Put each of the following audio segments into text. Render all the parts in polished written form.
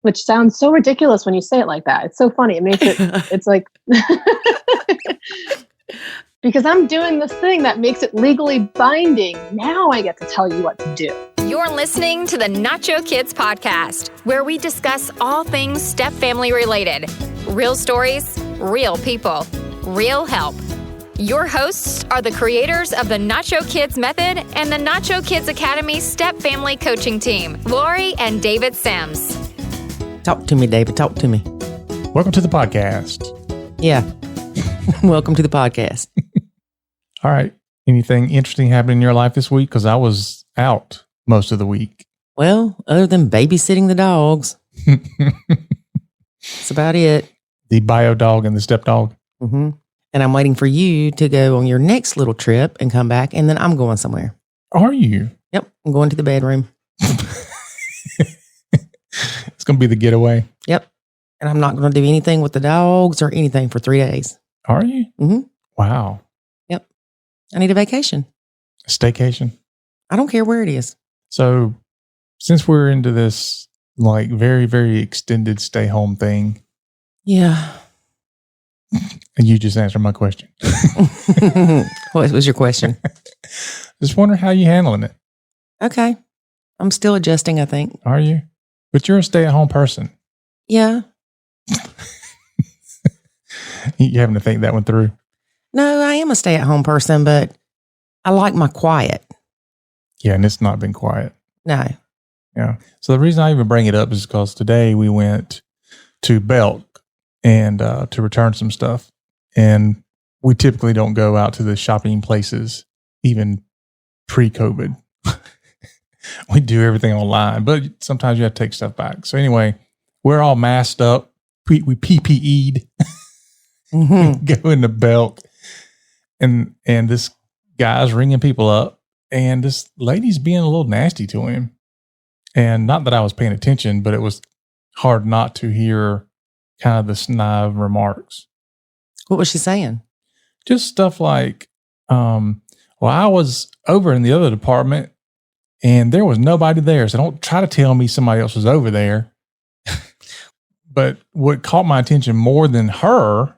which sounds so ridiculous when you say it like that. It's so funny. It makes it, it's like, because I'm doing this thing that makes it legally binding. Now I get to tell you what to do. You're listening to the Nacho Kids Podcast, where we discuss all things step family related. Real stories, real people, real help. Your hosts are the creators of the Nacho Kids Method and the Nacho Kids Academy Step Family Coaching Team, Lori and David Sims. Talk to me, David. Talk to me. Welcome to the podcast. Yeah. Welcome to the podcast. All right. Anything interesting happened in your life this week? Because I was out most of the week. Well, other than babysitting the dogs. That's about it. The bio dog and the step dog. Mm-hmm. And I'm waiting for you to go on your next little trip and come back, and then I'm going somewhere. Are you? Yep. I'm going to the bedroom. It's going to be the getaway. Yep. And I'm not going to do anything with the dogs or anything for 3 days. Are you? Mm-hmm. Wow. Yep. I need a vacation. A staycation? I don't care where it is. So since we're into this like very, very extended stay home thing. Yeah. And you just answered my question. What was your question? Just wondering how you handling it. Okay. I'm still adjusting, I think. Are you? But you're a stay-at-home person. Yeah. You having to think that one through? No, I am a stay-at-home person, but I like my quiet. Yeah, and it's not been quiet. No. Yeah. So the reason I even bring it up is because today we went to Belk and to return some stuff. And we typically don't go out to the shopping places, even pre-COVID. We do everything online, but sometimes you have to take stuff back. So anyway, we're all masked up. We PPE'd. Mm-hmm. Go into Belk. And this guy's ringing people up. And this lady's being a little nasty to him. And not that I was paying attention, but it was hard not to hear kind of the snide remarks. What was she saying? Just stuff like, well, I was over in the other department and there was nobody there. So don't try to tell me somebody else was over there. But what caught my attention more than her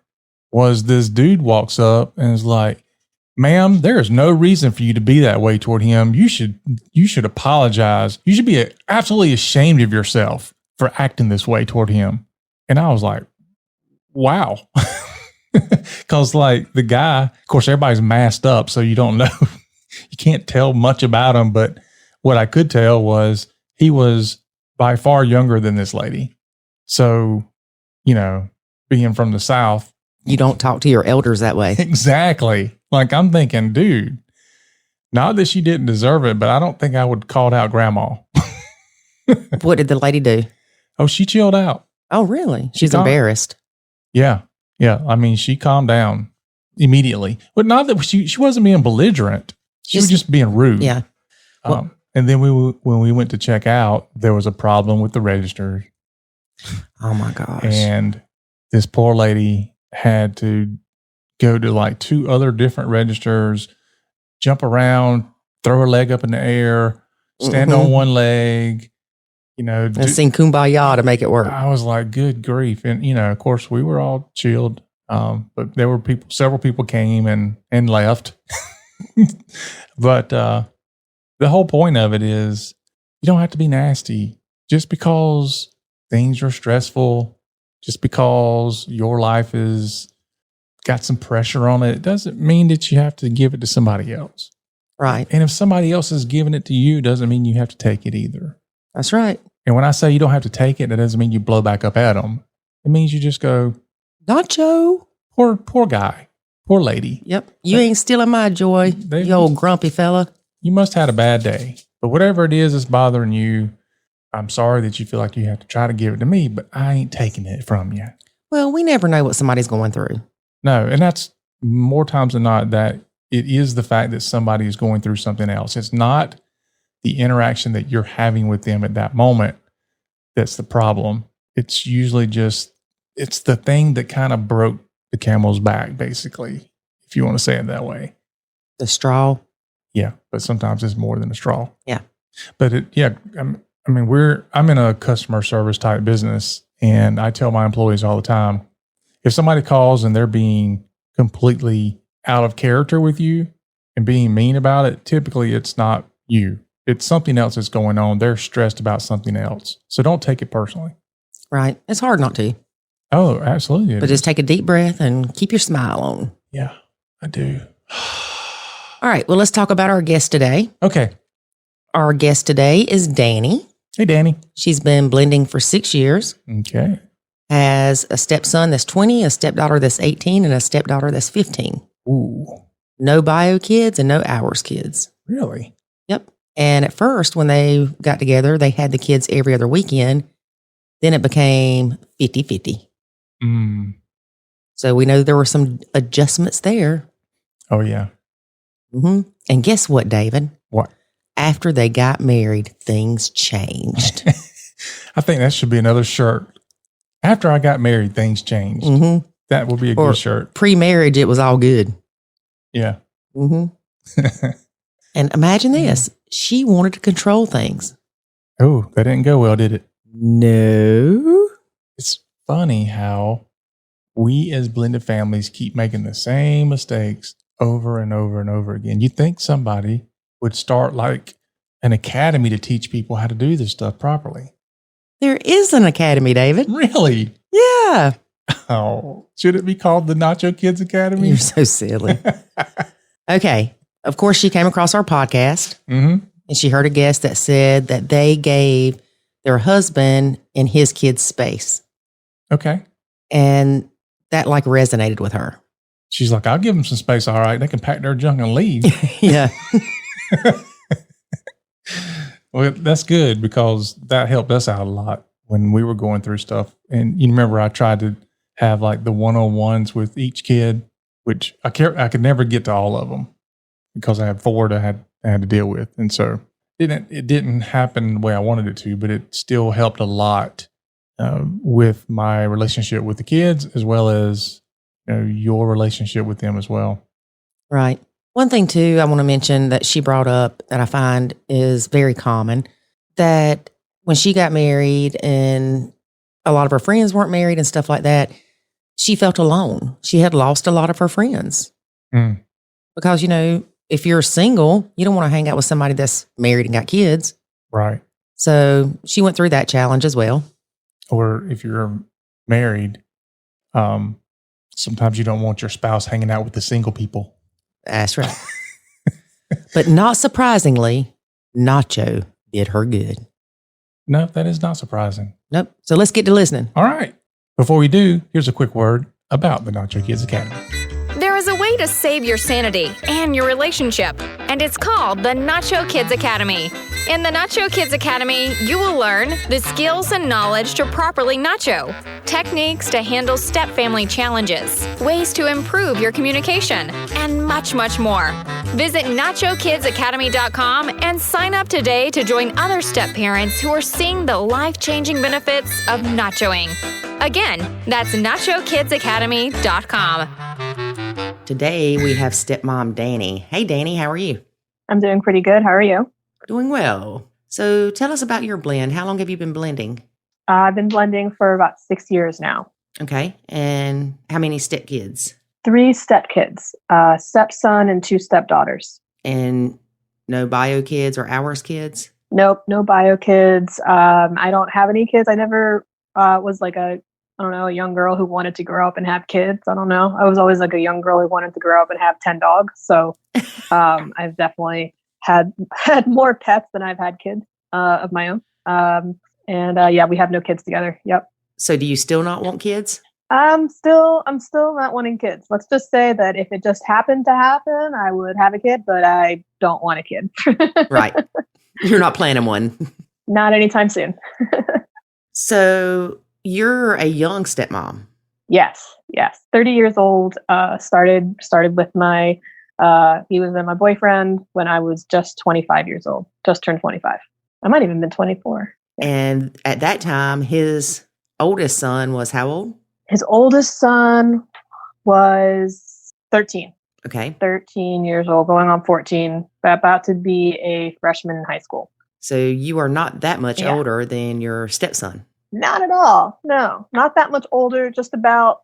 was this dude walks up and is like, ma'am, there is no reason for you to be that way toward him. You should apologize. You should be absolutely ashamed of yourself for acting this way toward him. And I was like, wow. Because like the guy, of course, everybody's masked up, so you don't know. You can't tell much about him. But what I could tell was he was by far younger than this lady. So, you know, being from the South. You don't talk to your elders that way. Exactly. Like I'm thinking, dude, not that she didn't deserve it, but I don't think I would call out grandma. What did the lady do? Oh, she chilled out. Oh, really? She's embarrassed. Yeah. Yeah. I mean, she calmed down immediately, but not that she wasn't being belligerent. She was just being rude. Yeah. Well, and then when we went to check out, there was a problem with the register. Oh my gosh. And this poor lady had to go to like 2 other different registers, jump around, throw her leg up in the air, stand on one leg, you know. And sing Kumbaya to make it work. I was like, good grief. And, you know, of course, we were all chilled. But there were several people came and left. But the whole point of it is you don't have to be nasty. Just because things are stressful, just because your life is got some pressure on it, doesn't mean that you have to give it to somebody else. Right. And if somebody else is giving it to you, doesn't mean you have to take it either. That's right. And when I say you don't have to take it, that doesn't mean you blow back up at them. It means you just go, Nacho. Poor guy, poor lady. Yep. You ain't stealing my joy, you old grumpy fella. You must have had a bad day. But whatever it is that's bothering you, I'm sorry that you feel like you have to try to give it to me, but I ain't taking it from you. Well, we never know what somebody's going through. No, and that's more times than not that it is the fact that somebody is going through something else. It's not the interaction that you're having with them at that moment that's the problem. It's usually just, it's the thing that kind of broke the camel's back, basically, if you want to say it that way. The straw. Yeah, but sometimes it's more than a straw. Yeah. But I mean, I'm in a customer service type business, and I tell my employees all the time, if somebody calls and they're being completely out of character with you and being mean about it, typically it's not you. It's something else that's going on. They're stressed about something else. So don't take it personally. Right. It's hard not to. Oh, absolutely. But just take a deep breath and keep your smile on. Yeah, I do. All right. Well, let's talk about our guest today. Okay. Our guest today is Dani. Hey, Dani. She's been blending for 6 years. Okay. Has a stepson that's 20, a stepdaughter that's 18, and a stepdaughter that's 15. Ooh. No bio kids and no ours kids. Really? Yep. And at first, when they got together, they had the kids every other weekend. Then it became 50-50. So we know there were some adjustments there. Oh, yeah. Mm-hmm. And guess what, David? What? After they got married, things changed. I think that should be another shirt. After I got married, things changed. Mm-hmm. That would be a good shirt. Pre-marriage, it was all good. Yeah. Mm-hmm. And imagine this. She wanted to control things. Oh, that didn't go well, did it? No. It's funny how we as blended families keep making the same mistakes over and over and over again. You think somebody would start like an academy to teach people how to do this stuff properly. There is an academy, David. Really? Yeah. Oh, should it be called the Nacho Kids Academy? You're so silly. Okay. Of course, she came across our podcast and she heard a guest that said that they gave their husband and his kids space. Okay. And that like resonated with her. She's like, I'll give them some space. All right. They can pack their junk and leave. Yeah. Well, that's good because that helped us out a lot when we were going through stuff. And you remember I tried to have like the one-on-ones with each kid, which I could never get to all of them because I had 4 that I had to deal with. And so it didn't happen the way I wanted it to, but it still helped a lot with my relationship with the kids as well as your relationship with them as well. Right. One thing, too, I want to mention that she brought up that I find is very common, that when she got married and a lot of her friends weren't married and stuff like that, she felt alone. She had lost a lot of her friends. Because, if you're single, you don't want to hang out with somebody that's married and got kids. Right. So she went through that challenge as well. Or if you're married, sometimes you don't want your spouse hanging out with the single people. That's right. But not surprisingly, Nacho did her good. No, that is not surprising. Nope. So let's get to listening. All right. Before we do, here's a quick word about the Nacho Kids Academy. There is a way to save your sanity and your relationship, and it's called the Nacho Kids Academy. In the Nacho Kids Academy, you will learn the skills and knowledge to properly nacho, techniques to handle step-family challenges, ways to improve your communication, and much, much more. Visit NachoKidsAcademy.com and sign up today to join other step-parents who are seeing the life-changing benefits of nachoing. Again, that's NachoKidsAcademy.com. Today, we have stepmom Dani. Hey, Dani, how are you? I'm doing pretty good. How are you? Doing well. So tell us about your blend. How long have you been blending? I've been blending for about 6 years now. Okay. And how many stepkids? 3 stepkids, stepson and 2 stepdaughters. And no bio kids or ours kids? Nope, no bio kids. I don't have any kids. I never was like a young girl who wanted to grow up and have kids. I don't know. I was always like a young girl who wanted to grow up and have 10 dogs. So I've definitely had more pets than I've had kids of my own. Yeah, we have no kids together. Yep. So do you still not want kids? I'm still not wanting kids. Let's just say that if it just happened to happen, I would have a kid, but I don't want a kid. Right. You're not planning one. Not anytime soon. So you're a young stepmom. Yes. 30 years old. Started with my, he was my boyfriend when I was just 25 years old, just turned 25. I might even been 24. Yeah. And at that time, his oldest son was how old? His oldest son was 13. Okay. 13 years old, going on 14, about to be a freshman in high school. So you are not that much Yeah. older than your stepson. Not at all. No, not that much older. Just about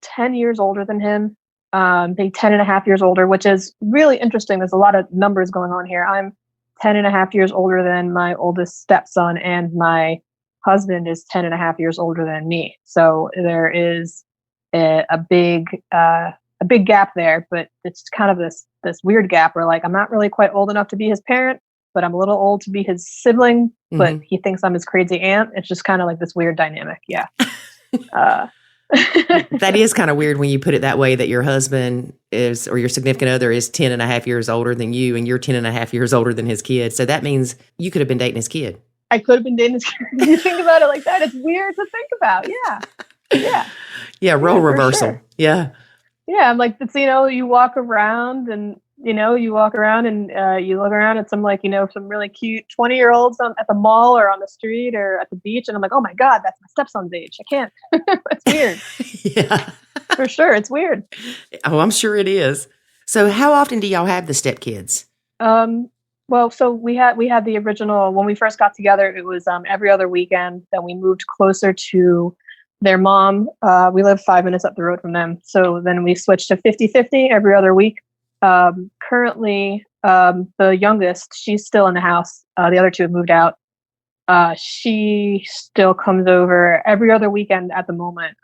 10 years older than him. Maybe 10 and a half years older, which is really interesting. There's a lot of numbers going on here. I'm 10 and a half years older than my oldest stepson, and my husband is 10 and a half years older than me. So there is a big gap there, but it's kind of this weird gap where like I'm not really quite old enough to be his parent, but I'm a little old to be his sibling, but he thinks I'm his crazy aunt. It's just kind of like this weird dynamic. Yeah. That is kind of weird when you put it that way, that your husband is, or your significant other is 10 and a half years older than you, and you're 10 and a half years older than his kid. So that means you could have been dating his kid. I could have been dating his kid. You think about it like that, it's weird to think about. Yeah. Yeah. Yeah, role reversal. Sure. Yeah. Yeah, I'm like, it's, you walk around and, you look around and you look around at some some really cute 20-year-olds at the mall or on the street or at the beach. And I'm like, oh my God, that's my stepson's age. I can't. It's weird. Yeah. For sure. It's weird. Oh, I'm sure it is. So how often do y'all have the stepkids? Well, so we had the original, when we first got together, it was every other weekend. Then we moved closer to their mom. We live 5 minutes up the road from them. So then we switched to 50-50 every other week. Currently, the youngest, she's still in the house. The other two have moved out. She still comes over every other weekend at the moment.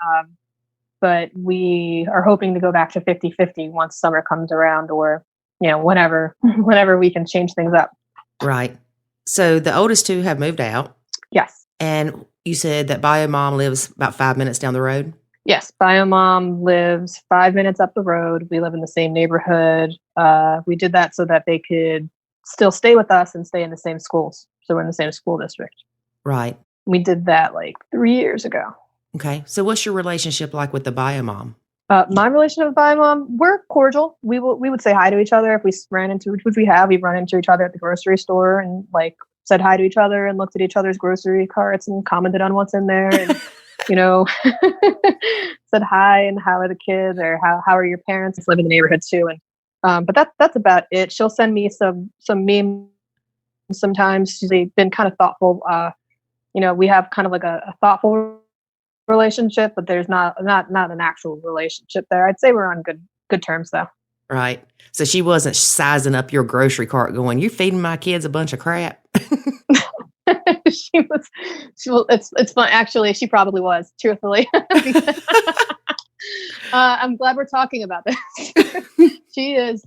But we are hoping to go back to 50-50 once summer comes around, or, whenever we can change things up. Right. So the oldest two have moved out. Yes. And you said that Biomom lives about 5 minutes down the road? Yes, Biomom lives 5 minutes up the road. We live in the same neighborhood. We did that so that they could still stay with us and stay in the same schools. So we're in the same school district. Right. We did that like 3 years ago. Okay. So what's your relationship like with the Biomom? My relationship with Biomom, we're cordial. We would say hi to each other if we ran into, which we have. We've run into each other at the grocery store and like said hi to each other and looked at each other's grocery carts and commented on what's in there and said hi and how are the kids, or how are your parents? Live in the neighborhood too, and but that's about it. She'll send me some memes sometimes. She's been kind of thoughtful. We have kind of like a thoughtful relationship, but there's not an actual relationship there. I'd say we're on good terms though. Right. So she wasn't sizing up your grocery cart going, "You're feeding my kids a bunch of crap." It's fun. Actually, she probably was, truthfully. I'm glad we're talking about this. She is,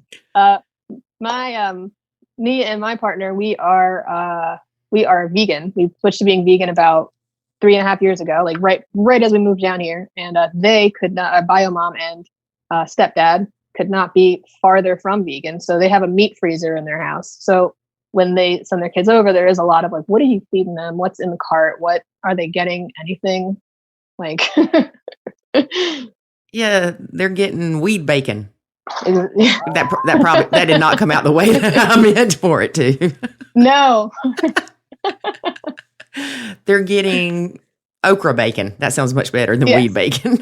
me and my partner, we are vegan. We switched to being vegan about 3.5 years ago, like right as we moved down here, and they could not, Biomom and stepdad could not be farther from vegan. So they have a meat freezer in their house. So when they send their kids over, there is a lot of like, what are you feeding them? What's in the cart? What are they getting? Anything like? Yeah, they're getting weed bacon. That did not come out the way that I meant for it to. No. They're getting okra bacon. That sounds much better than weed bacon.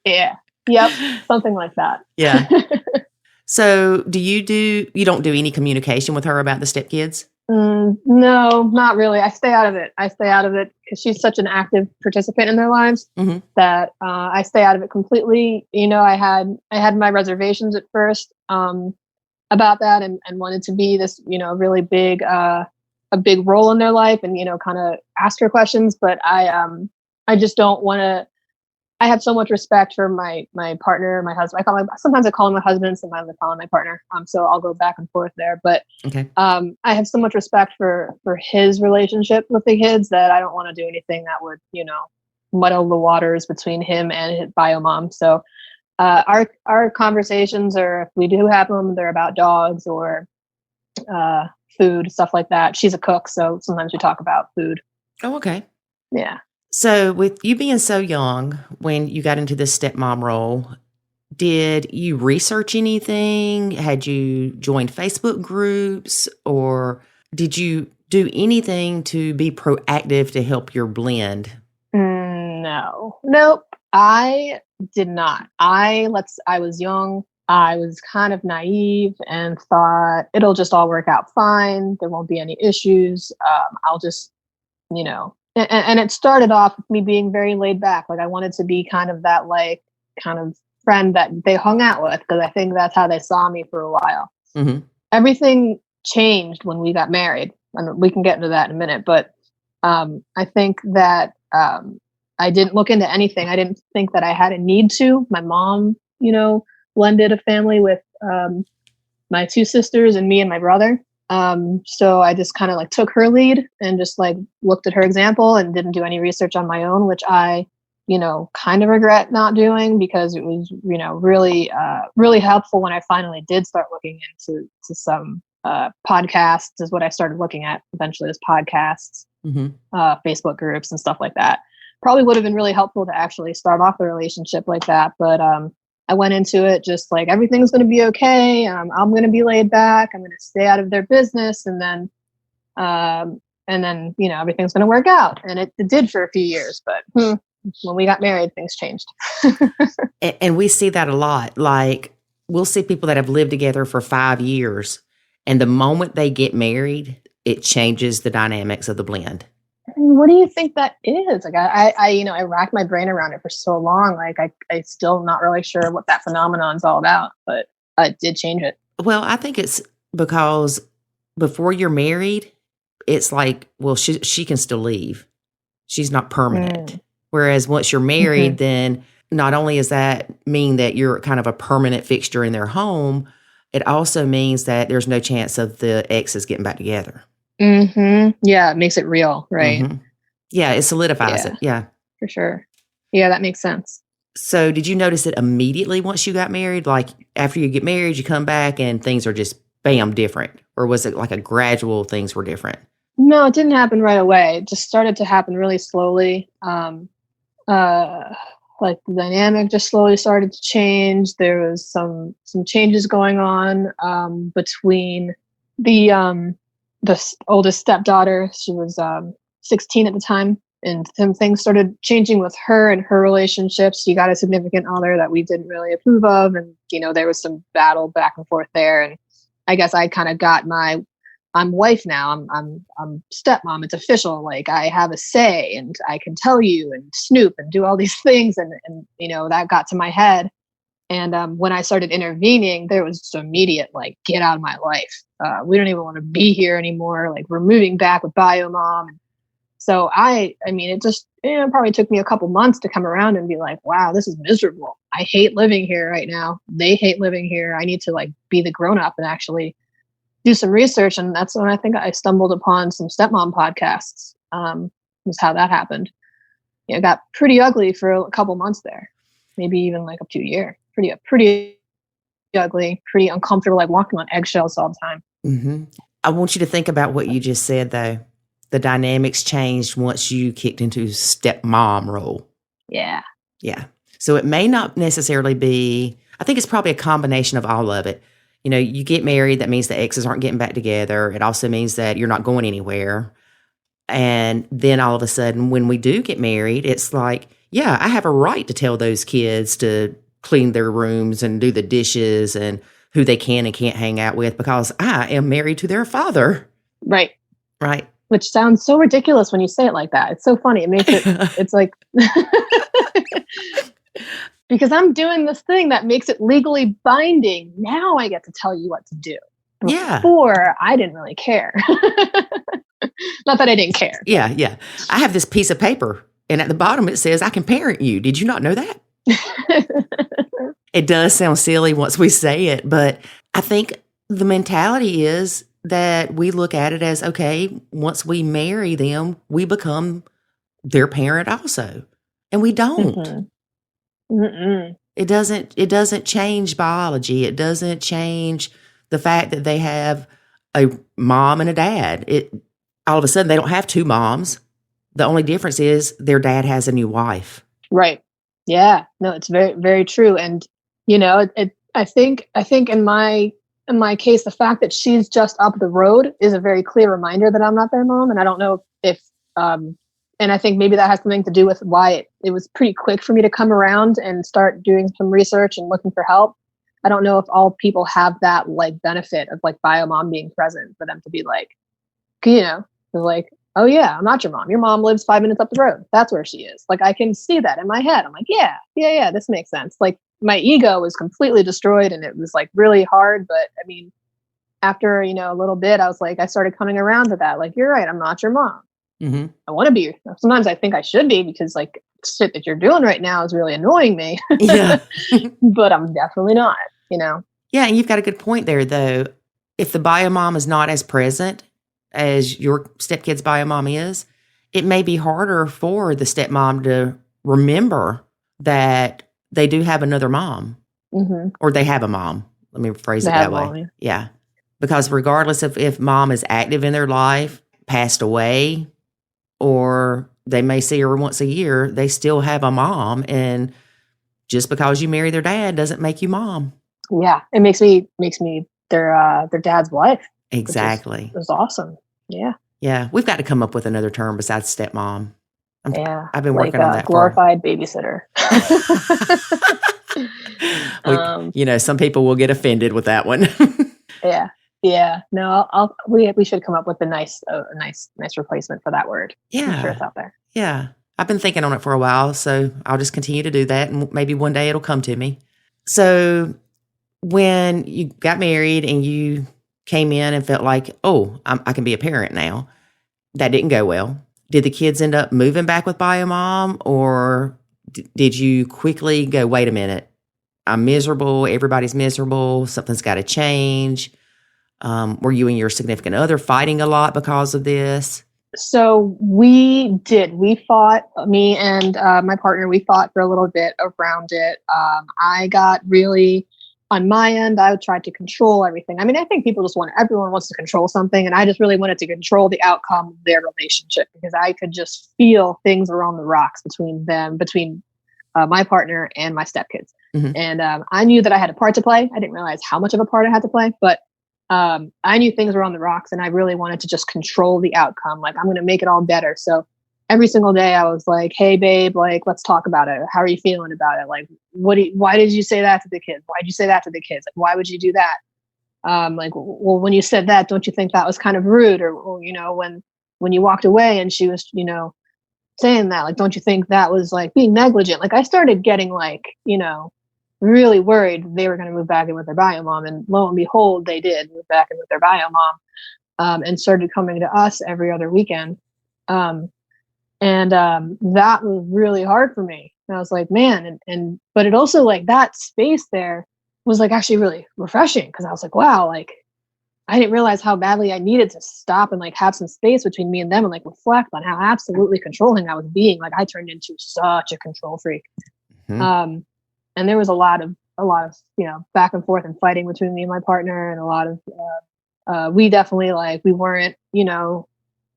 Yeah. Yep. Something like that. Yeah. So you don't do any communication with her about the stepkids? No, not really. I stay out of it because she's such an active participant in their lives that I stay out of it completely. I had my reservations at first about that and wanted to be this, really big, a big role in their life and, kind of ask her questions. But I just don't want to. I have so much respect for my partner, my husband. Sometimes I call him my husband, sometimes I call him my partner. So I'll go back and forth there. But okay. I have so much respect for his relationship with the kids that I don't want to do anything that would, muddle the waters between him and his Biomom. So our conversations, or if we do have them, they're about dogs or food, stuff like that. She's a cook, so sometimes we talk about food. Oh, okay. Yeah. So with you being so young when you got into this stepmom role, did you research anything? Had you joined Facebook groups, or did you do anything to be proactive to help your blend? No. Nope. I did not. I was young. I was kind of naive and thought it'll just all work out fine. There won't be any issues. I'll just, and it started off with me being very laid back. Like I wanted to be kind of that kind of friend that they hung out with, because I think that's how they saw me for a while. Mm-hmm. Everything changed when we got married, and we can get into that in a minute. But I think that I didn't look into anything. I didn't think that I had a need to. My mom, blended a family with my two sisters and me and my brother. So I just kind of took her lead and just looked at her example and didn't do any research on my own, which I, kind of regret not doing, because it was, really, really helpful when I finally did start looking into some podcasts is what I started looking at. Eventually was podcasts, Facebook groups and stuff like that. Probably would have been really helpful to actually start off a relationship like that. But I went into it just everything's going to be okay. I'm going to be laid back. I'm going to stay out of their business. And then, everything's going to work out. And it did for a few years. But when we got married, things changed. And we see that a lot. We'll see people that have lived together for 5 years. And the moment they get married, it changes the dynamics of the blend. What do you think that is? I racked my brain around it for so long. I still not really sure what that phenomenon's all about, but it did change it. Well, I think it's because before you're married, it's she can still leave. She's not permanent. Whereas once you're married, then not only does that mean that you're kind of a permanent fixture in their home, it also means that there's no chance of the exes getting back together. Yeah, it makes it real, right? Yeah, it solidifies it. Yeah, for sure. Yeah, that makes sense. So did you notice it immediately once you got married? After you get married, you come back and things are just bam, different? Or was it a gradual things were different? No, it didn't happen right away. It just started to happen really slowly. The dynamic just slowly started to change. There was some changes going on between the oldest stepdaughter. She was 16 at the time, and some things started changing with her and her relationships. She got a significant other that we didn't really approve of, and there was some battle back and forth there. And I guess I kind of got I'm wife now. I'm stepmom. It's official. I have a say, and I can tell you and snoop and do all these things, and that got to my head. And when I started intervening, there was just immediate, get out of my life. We don't even want to be here anymore. We're moving back with Biomom. So it just probably took me a couple months to come around and be wow, this is miserable. I hate living here right now. They hate living here. I need to be the grown up and actually do some research. And that's when I think I stumbled upon some stepmom podcasts. Was how that happened. It got pretty ugly for a couple months there, maybe even up to a year. Pretty ugly, pretty uncomfortable, walking on eggshells all the time. I want you to think about what you just said, though. The dynamics changed once you kicked into stepmom role. Yeah. Yeah. So it may not necessarily be, I think it's probably a combination of all of it. You get married, that means the exes aren't getting back together. It also means that you're not going anywhere. And then all of a sudden, when we do get married, it's I have a right to tell those kids to clean their rooms and do the dishes and who they can and can't hang out with because I am married to their father. Right. Right. Which sounds so ridiculous when you say it like that. It's so funny. It makes it, it's because I'm doing this thing that makes it legally binding. Now I get to tell you what to do. Before, I didn't really care. Not that I didn't care. Yeah, yeah. I have this piece of paper, and at the bottom it says, I can parent you. Did you not know that? It does sound silly once we say it, but I think the mentality is that we look at it as, okay, once we marry them, we become their parent also. And we don't. It doesn't change biology. It doesn't change the fact that they have a mom and a dad. All of a sudden they don't have two moms. The only difference is their dad has a new wife. Right. Yeah. No, it's very, very true. And I think in my case, the fact that she's just up the road is a very clear reminder that I'm not their mom. And I don't know if and I think maybe that has something to do with why it was pretty quick for me to come around and start doing some research and looking for help. I don't know if all people have that like benefit of like Biomom being present for them to be like, you know, they're like, oh yeah, I'm not your mom. Your mom lives 5 minutes up the road. That's where she is. Like I can see that in my head. I'm like, yeah, this makes sense. Like my ego was completely destroyed and it was like really hard. But I mean, after, you know, a little bit, I was like, I started coming around to that. Like, you're right. I'm not your mom. Mm-hmm. I want to be. Sometimes I think I should be because like shit that you're doing right now is really annoying me. Yeah. But I'm definitely not, you know? Yeah. And you've got a good point there, though. If the biomom is not as present as your stepkid's biomom is, it may be harder for the stepmom to remember that they do have another mom or they have a mom. Let me phrase it that way. Mom, yeah. Because regardless of if mom is active in their life, passed away, or they may see her once a year, they still have a mom. And just because you marry their dad doesn't make you mom. Yeah. It makes me their dad's wife. Exactly. It was awesome. Yeah. Yeah. We've got to come up with another term besides stepmom. I've been like working on that. Glorified babysitter. You know, some people will get offended with that one. Yeah. No, we should come up with a nice replacement for that word. Yeah. I'm sure it's out there. Yeah. I've been thinking on it for a while, so I'll just continue to do that, and maybe one day it'll come to me. So when you got married and you came in and felt like, oh, I can be a parent now, that didn't go well. Did the kids end up moving back with Biomom, or did you quickly go, wait a minute, I'm miserable, everybody's miserable, something's got to change? Were you and your significant other fighting a lot because of this? So we fought, me and my partner, we fought for a little bit around it. I got really, on my end, I tried to control everything. I mean, I think everyone wants to control something. And I just really wanted to control the outcome of their relationship because I could just feel things were on the rocks between my partner and my stepkids. Mm-hmm. And I knew that I had a part to play. I didn't realize how much of a part I had to play, but I knew things were on the rocks and I really wanted to just control the outcome. Like, I'm going to make it all better. So every single day I was like, hey babe, like, let's talk about it. How are you feeling about it? Like, why did you say that to the kids? Why did you say that to the kids? Like, why would you do that? Like, well, when you said that, don't you think that was kind of rude? Or you know, when you walked away and she was, you know, saying that, like, don't you think that was like being negligent? Like, I started getting like, you know, really worried they were going to move back in with their biomom, and lo and behold, they did move back in with their biomom, and started coming to us every other weekend. And that was really hard for me. And I was like, man, but it also, like, that space there was like actually really refreshing, because I was like, wow, like, I didn't realize how badly I needed to stop and like have some space between me and them and like reflect on how absolutely controlling I was being. Like, I turned into such a control freak. Mm-hmm. And there was a lot of, you know, back and forth and fighting between me and my partner, and a lot of, we definitely, like, we weren't, you know,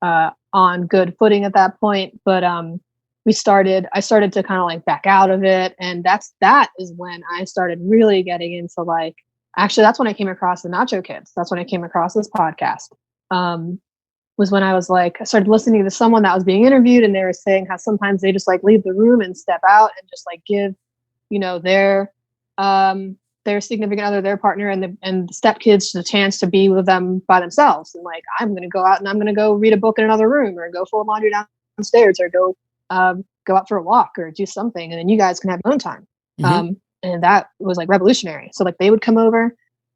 on good footing at that point, but, I started to kind of like back out of it. And that is when I started really getting into, like, actually, that's when I came across the Nacho Kids. That's when I came across this podcast. Was when I was like, I started listening to someone that was being interviewed, and they were saying how sometimes they just like leave the room and step out and just like give, you know, their significant other, their partner, and the stepkids the chance to be with them by themselves. And like, I'm going to go out and I'm going to go read a book in another room, or go fold laundry downstairs, or go out for a walk, or do something. And then you guys can have your own time. Mm-hmm. And that was like revolutionary. So like, they would come over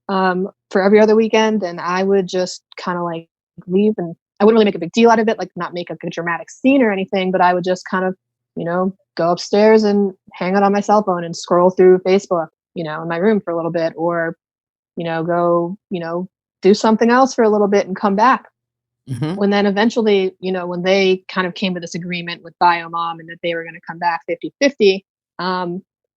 for every other weekend, and I would just kind of like leave, and I wouldn't really make a big deal out of it, like not make a dramatic scene or anything, but I would just kind of, you know, go upstairs and hang out on my cell phone and scroll through Facebook, you know, in my room for a little bit, or, you know, go, you know, do something else for a little bit and come back. Mm-hmm. When then eventually, you know, when they kind of came to this agreement with Biomom and that they were going to come back 50-50,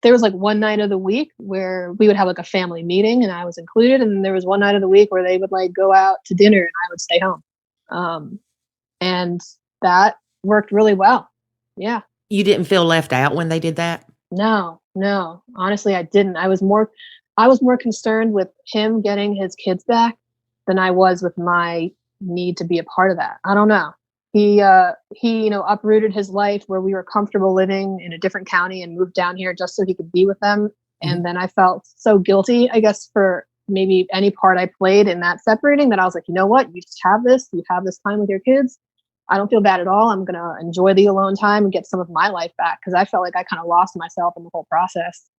there was like one night of the week where we would have like a family meeting, and I was included. And then there was one night of the week where they would like go out to dinner and I would stay home. And that worked really well. Yeah. You didn't feel left out when they did that? No, honestly, I didn't. I was more concerned with him getting his kids back than I was with my need to be a part of that. I don't know. He, you know, uprooted his life where we were comfortable living in a different county and moved down here just so he could be with them And then I felt so guilty, I guess, for maybe any part I played in that separating, that I was like, you know what, you just have this, you have this time with your kids. I don't feel bad at all. I'm going to enjoy the alone time and get some of my life back. Cause I felt like I kind of lost myself in the whole process.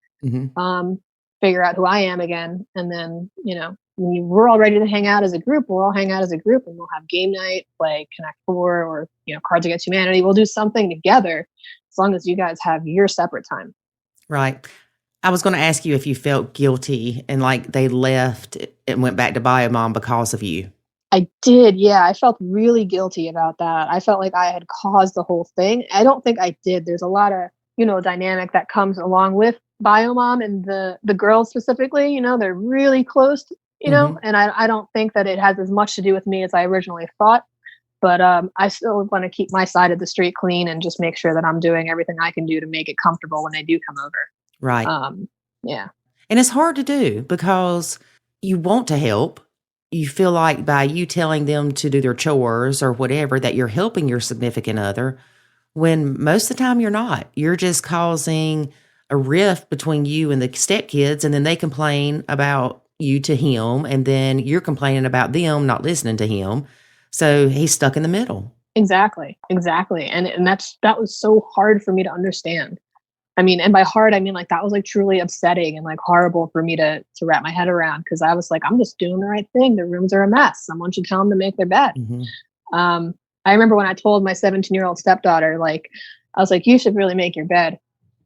Figure out who I am again. And then, when we're all ready to hang out as a group, we'll all hang out as a group and we'll have game night, play Connect Four or, Cards Against Humanity. We'll do something together as long as you guys have your separate time. Right. I was going to ask you if you felt guilty and like they left and went back to Biomom because of you. I did. Yeah. I felt really guilty about that. I felt like I had caused the whole thing. I don't think I did. There's a lot of, dynamic that comes along with Biomom and the girls specifically, they're really close, and I don't think that it has as much to do with me as I originally thought. But I still want to keep my side of the street clean and just make sure that I'm doing everything I can do to make it comfortable when they do come over. Right. Yeah. And it's hard to do because you want to help. You feel like by you telling them to do their chores or whatever, that you're helping your significant other, when most of the time you're not. You're just causing a rift between you and the stepkids, and then they complain about you to him, and then you're complaining about them not listening to him. So he's stuck in the middle. Exactly. And that was so hard for me to understand. I mean, and by hard, I mean, like, that was like truly upsetting and like horrible for me to wrap my head around. Cause I was like, I'm just doing the right thing. The rooms are a mess. Someone should tell them to make their bed. I remember when I told my 17-year-old stepdaughter, like, I was like, you should really make your bed.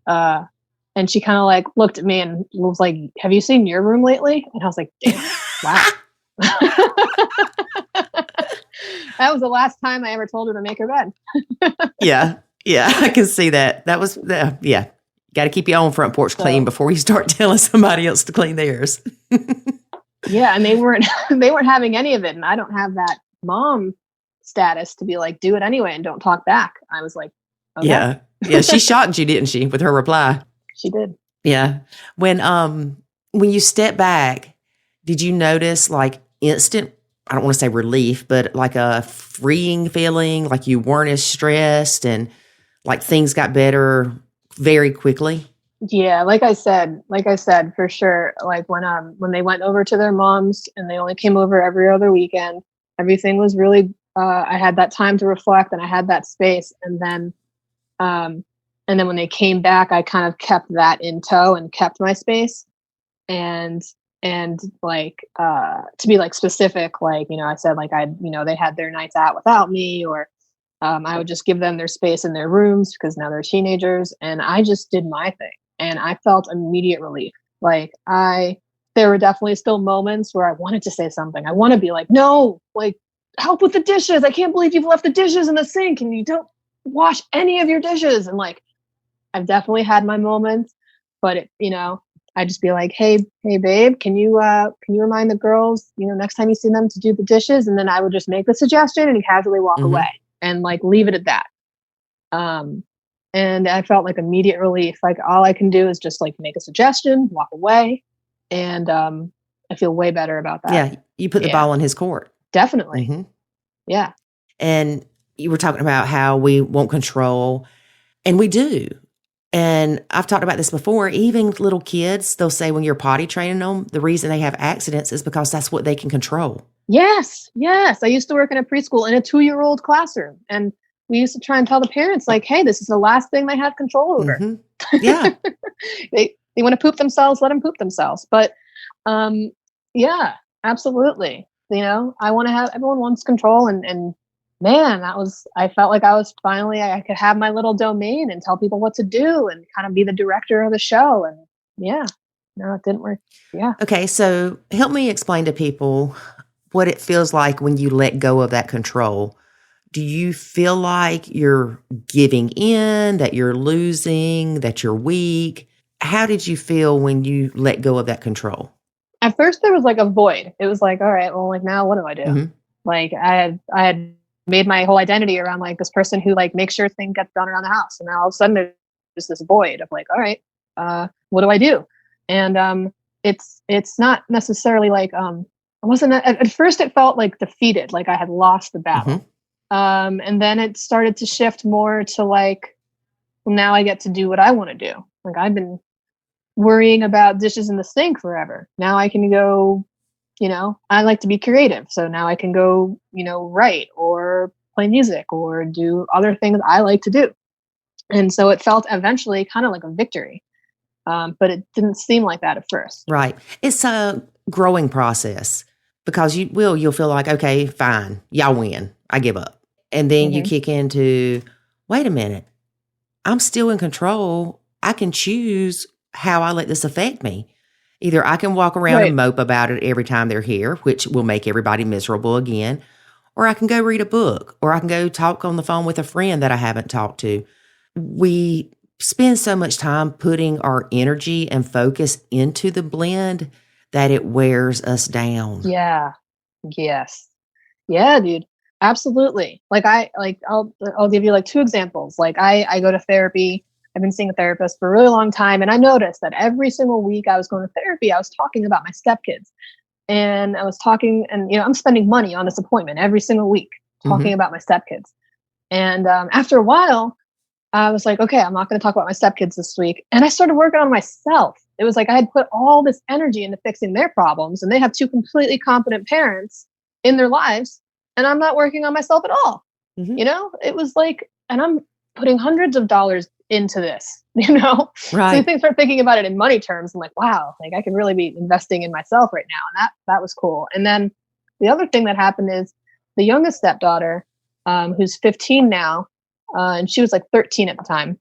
And she kind of like looked at me and was like, have you seen your room lately? And I was like, damn, wow. That was the last time I ever told her to make her bed. Yeah, I can see that. That was, yeah. Got to keep your own front porch clean before you start telling somebody else to clean theirs. Yeah, and they weren't having any of it. And I don't have that mom status to be like, do it anyway and don't talk back. I was like, okay. Yeah, she shocked you, didn't she, with her reply? She did. Yeah. When you step back, did you notice like instant, I don't want to say relief, but like a freeing feeling, like you weren't as stressed and like things got better very quickly? Yeah, like I said, for sure. Like when they went over to their mom's and they only came over every other weekend, everything was really, I had that time to reflect and I had that space. And then when they came back, I kind of kept that in tow and kept my space. And like, to be like specific, like, I said, like, they had their nights out without me, or I would just give them their space in their rooms because now they're teenagers, and I just did my thing and I felt immediate relief. Like there were definitely still moments where I wanted to say something. I want to be like, no, like, help with the dishes. I can't believe you've left the dishes in the sink and you don't wash any of your dishes. And like, I've definitely had my moments, but I'd just be like, hey babe, can you remind the girls, next time you see them to do the dishes? And then I would just make the suggestion and casually walk away and like leave it at that. And I felt like immediate relief. Like all I can do is just like make a suggestion, walk away. And I feel way better about that. Yeah. You put the ball in his court. Definitely. Yeah. And you were talking about how we won't control, and we do. And I've talked about this before. Even little kids, they'll say when you're potty training them, the reason they have accidents is because that's what they can control. Yes. I used to work in a preschool in a 2-year-old classroom. And we used to try and tell the parents, like, hey, this is the last thing they have control over. Yeah. They want to poop themselves, let them poop themselves. But yeah, absolutely. I want to have, everyone wants control, and man, I felt like I could have my little domain and tell people what to do and kind of be the director of the show. And yeah, no, it didn't work. Yeah. Okay. So help me explain to people what it feels like when you let go of that control. Do you feel like you're giving in, that you're losing, that you're weak? How did you feel when you let go of that control? At first there was like a void. It was like, all right, well, like now what do I do? Like I had made my whole identity around like this person who like makes sure things get done around the house. And now all of a sudden there's this void of like, all right, what do I do? And it's not necessarily like, I wasn't, at first it felt like defeated, like I had lost the battle. And then it started to shift more to like, well, now I get to do what I want to do. Like I've been worrying about dishes in the sink forever. Now I can go, I like to be creative. So now I can go, write or play music or do other things I like to do. And so it felt eventually kind of like a victory. But it didn't seem like that at first. Right. It's a growing process because you'll feel like, okay, fine, y'all win. I give up. And then you kick into, wait a minute, I'm still in control. I can choose how I let this affect me. Either I can walk around and mope about it every time they're here, which will make everybody miserable again, or I can go read a book, or I can go talk on the phone with a friend that I haven't talked to. We spend so much time putting our energy and focus into the blend that it wears us down. Yeah. Yes. Yeah, dude. Absolutely. I'll give you like 2 examples. Like I go to therapy. I've been seeing a therapist for a really long time. And I noticed that every single week I was going to therapy, I was talking about my stepkids. And I was talking, and I'm spending money on this appointment every single week talking about my stepkids. And after a while, I was like, okay, I'm not going to talk about my stepkids this week. And I started working on myself. It was like I had put all this energy into fixing their problems, and they have 2 completely competent parents in their lives, and I'm not working on myself at all. It was like, and I'm putting hundreds of dollars into this, Right. So you start thinking about it in money terms. I'm like, wow, like I can really be investing in myself right now. And that was cool. And then the other thing that happened is the youngest stepdaughter, who's 15 now, and she was like 13 at the time.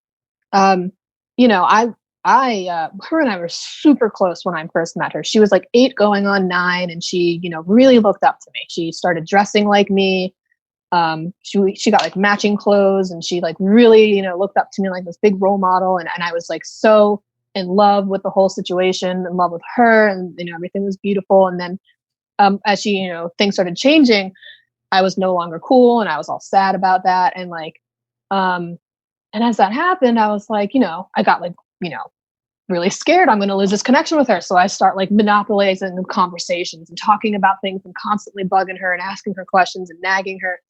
Her and I were super close when I first met her. She was like 8 going on 9, and she, really looked up to me. She started dressing like me. She got like matching clothes, and she like really, looked up to me like this big role model. And I was like so in love with the whole situation, in love with her, and everything was beautiful. And then as she, things started changing, I was no longer cool, and I was all sad about that. And like, and as that happened, I was like, I got like, really scared I'm going to lose this connection with her. So I start like monopolizing conversations and talking about things and constantly bugging her and asking her questions and nagging her.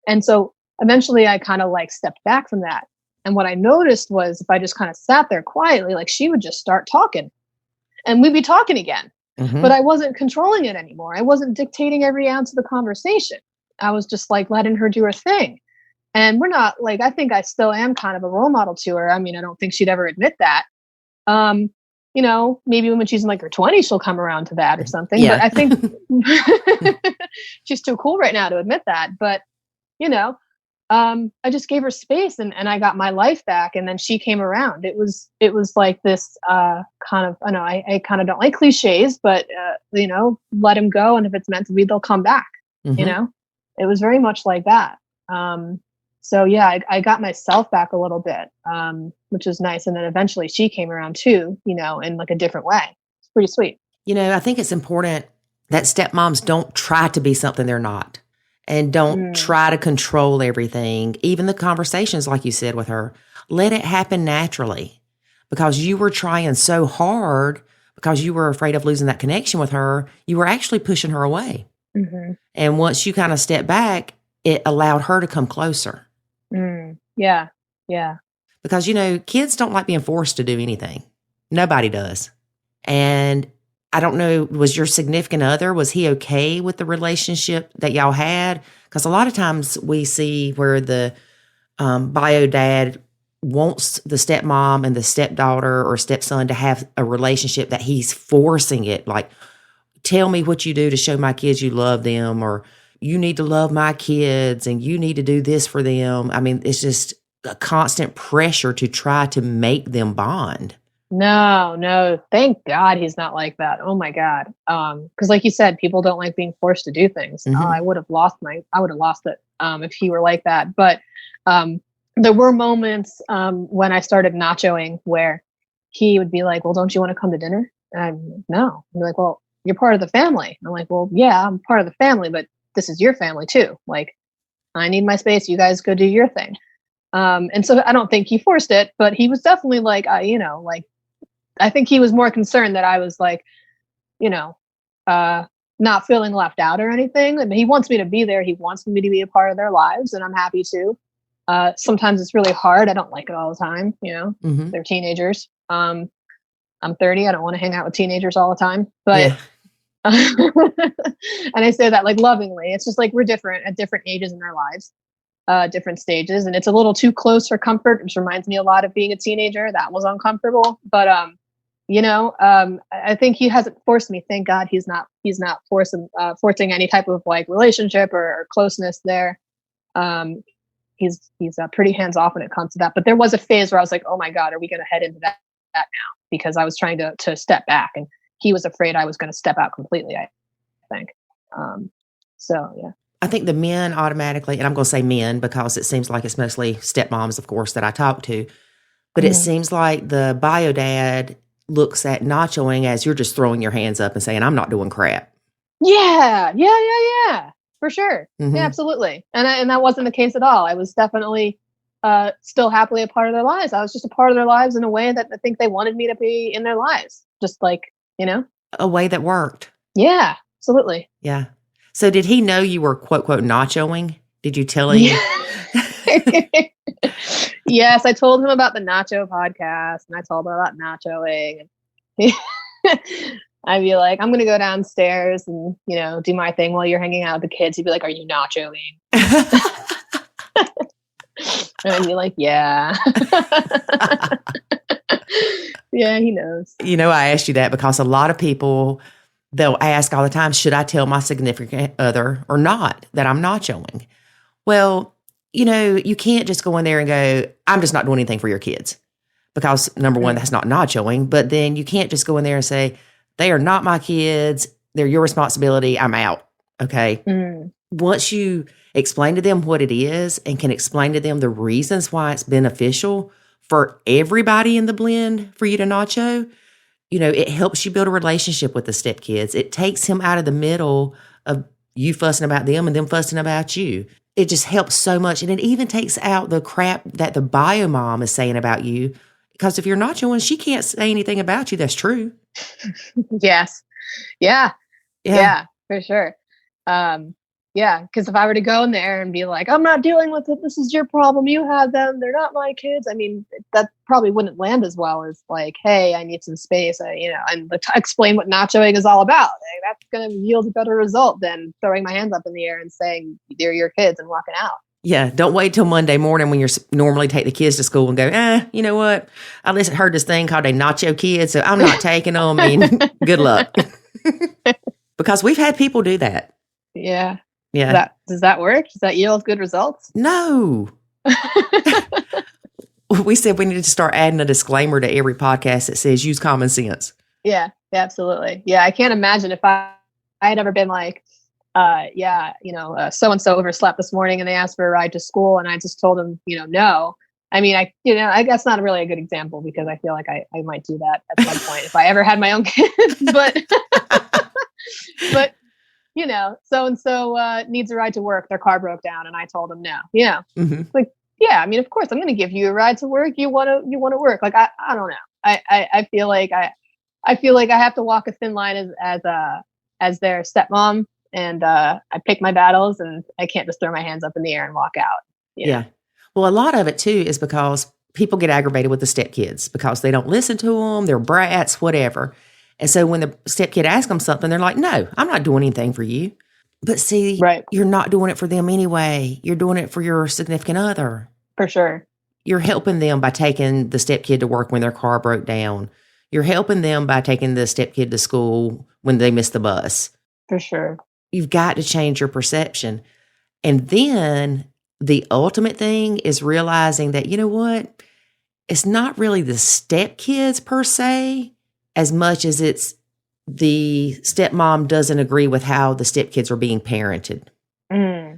And so eventually I kind of like stepped back from that. And what I noticed was if I just kind of sat there quietly, like she would just start talking and we'd be talking again, but I wasn't controlling it anymore. I wasn't dictating every ounce of the conversation. I was just like letting her do her thing. And we're not like, I think I still am kind of a role model to her. I mean, I don't think she'd ever admit that. Maybe when she's in like her 20s, she'll come around to that or something. Yeah. But I think she's too cool right now to admit that. But, I just gave her space and I got my life back. And then she came around. It was like this kind of, I know I kind of don't like cliches, but, let them go. And if it's meant to be, they'll come back. It was very much like that. So yeah, I got myself back a little bit, which was nice. And then eventually she came around too, in like a different way. It's pretty sweet. I think it's important that stepmoms don't try to be something they're not, and don't try to control everything. Even the conversations, like you said with her, let it happen naturally, because you were trying so hard because you were afraid of losing that connection with her. You were actually pushing her away. And once you kind of step back, it allowed her to come closer. Yeah. Yeah. Because, kids don't like being forced to do anything. Nobody does. And I don't know, was your significant other, was he okay with the relationship that y'all had? Because a lot of times we see where the bio dad wants the stepmom and the stepdaughter or stepson to have a relationship that he's forcing it. Like, tell me what you do to show my kids you love them, or you need to love my kids and you need to do this for them. I mean, it's just a constant pressure to try to make them bond. No. Thank God he's not like that. Oh my God. Cause like you said, people don't like being forced to do things. I would have lost it if he were like that. But there were moments when I started nachoing where he would be like, well, don't you want to come to dinner? And I'm like, no. I'm like, well, you're part of the family. I'm like, well, yeah, I'm part of the family, but this is your family too. Like, I need my space. You guys go do your thing. And so I don't think he forced it, but he was definitely like, I think he was more concerned that I was like, not feeling left out or anything. I mean, he wants me to be there. He wants me to be a part of their lives, and I'm happy to. Sometimes it's really hard. I don't like it all the time. They're teenagers. I'm 30. I don't want to hang out with teenagers all the time. But Yeah. and I say that like lovingly. It's just like we're different at different ages in our lives, different stages, and it's a little too close for comfort, which reminds me a lot of being a teenager. That was uncomfortable, but I think he hasn't forced me. Thank God he's not forcing any type of like relationship or closeness there. He's pretty hands off when it comes to that. But there was a phase where I was like, oh my God, are we going to head into that now? Because I was trying to step back, and he was afraid I was going to step out completely, I think. So, yeah. I think the men automatically, and I'm going to say men because it seems like it's mostly stepmoms, of course, that I talk to. But it seems like the bio dad looks at nachoing as you're just throwing your hands up and saying, I'm not doing crap. Yeah. For sure. Mm-hmm. Yeah, absolutely. And that wasn't the case at all. I was definitely still happily a part of their lives. I was just a part of their lives in a way that I think they wanted me to be in their lives. Just like, A way that worked. Yeah, absolutely. Yeah. So did he know you were quote, quote, nachoing? Did you tell him? Yes, I told him about the Nacho podcast, and I told him about nachoing. I'd be like, I'm going to go downstairs and, do my thing while you're hanging out with the kids. He'd be like, are you nachoing? And I'd be like, yeah. Yeah, he knows. I asked you that because a lot of people, they'll ask all the time, should I tell my significant other or not that I'm nachoing? Well, you can't just go in there and go, I'm just not doing anything for your kids. Because number one, that's not nachoing. But then you can't just go in there and say, they are not my kids. They're your responsibility. I'm out. Okay. Once you explain to them what it is and can explain to them the reasons why it's beneficial for everybody in the blend for you to nacho, it helps you build a relationship with the stepkids. It takes him out of the middle of you fussing about them and them fussing about you. It just helps so much. And it even takes out the crap that the biomom is saying about you. Because if you're nachoing, she can't say anything about you that's true. Yes. Yeah, for sure. Because if I were to go in there and be like, I'm not dealing with it, this is your problem, you have them, they're not my kids. I mean, that probably wouldn't land as well as like, hey, I need some space, and explain what nachoing is all about. Like, that's going to yield a better result than throwing my hands up in the air and saying, they're your kids and walking out. Yeah, don't wait till Monday morning when you normally take the kids to school and go, you know what? I heard this thing called a Nacho Kids, so I'm not taking them. Good luck. Because we've had people do that. Yeah. Yeah. Does that work? Does that yield good results? No. We said we need to start adding a disclaimer to every podcast that says use common sense. Yeah, absolutely. Yeah, I can't imagine if I had ever been like, so-and-so overslept this morning and they asked for a ride to school and I just told them, no. I mean, I guess not really a good example because I feel like I might do that at some point if I ever had my own kids, but so-and-so needs a ride to work. Their car broke down and I told them no. Like, yeah, I mean, of course I'm going to give you a ride to work. You want to work. Like, I don't know. I feel like I have to walk a thin line as their stepmom. And I pick my battles and I can't just throw my hands up in the air and walk out. Yeah. Well, a lot of it too is because people get aggravated with the stepkids because they don't listen to them, they're brats, whatever. And so when the stepkid asks them something, they're like, no, I'm not doing anything for you. But see, You're not doing it for them anyway. You're doing it for your significant other. For sure. You're helping them by taking the stepkid to work when their car broke down. You're helping them by taking the stepkid to school when they missed the bus. For sure. You've got to change your perception. And then the ultimate thing is realizing that, you know what? It's not really the stepkids per se, as much as it's the stepmom doesn't agree with how the stepkids are being parented.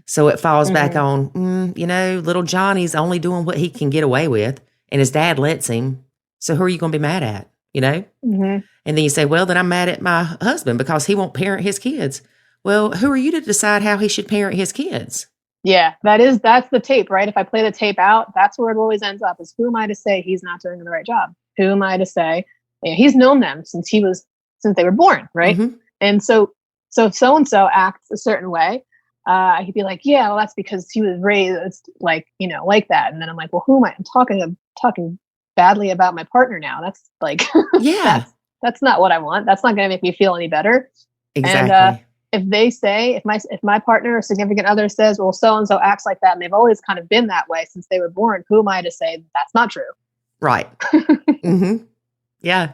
So it falls back on, little Johnny's only doing what he can get away with and his dad lets him. So who are you going to be mad at? And then you say, well, then I'm mad at my husband because he won't parent his kids. Well, who are you to decide how he should parent his kids? Yeah, that's the tape, right? If I play the tape out, that's where it always ends up is who am I to say he's not doing the right job? Who am I to say he's known them since they were born, right? And so and-so acts a certain way. He'd be like, yeah, well, that's because he was raised like, like that. And then I'm like, well, who am I? I'm talking badly about my partner now. That's like, Yeah, that's not what I want. That's not going to make me feel any better. exactly. And if they say, if my partner or significant other says, well, so-and-so acts like that, and they've always kind of been that way since they were born, who am I to say that's not true? Right. Yeah.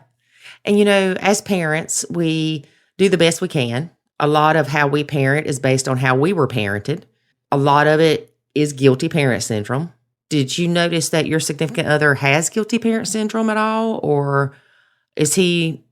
And, as parents, we do the best we can. A lot of how we parent is based on how we were parented. A lot of it is guilty parent syndrome. Did you notice that your significant other has guilty parent syndrome at all? Or is he,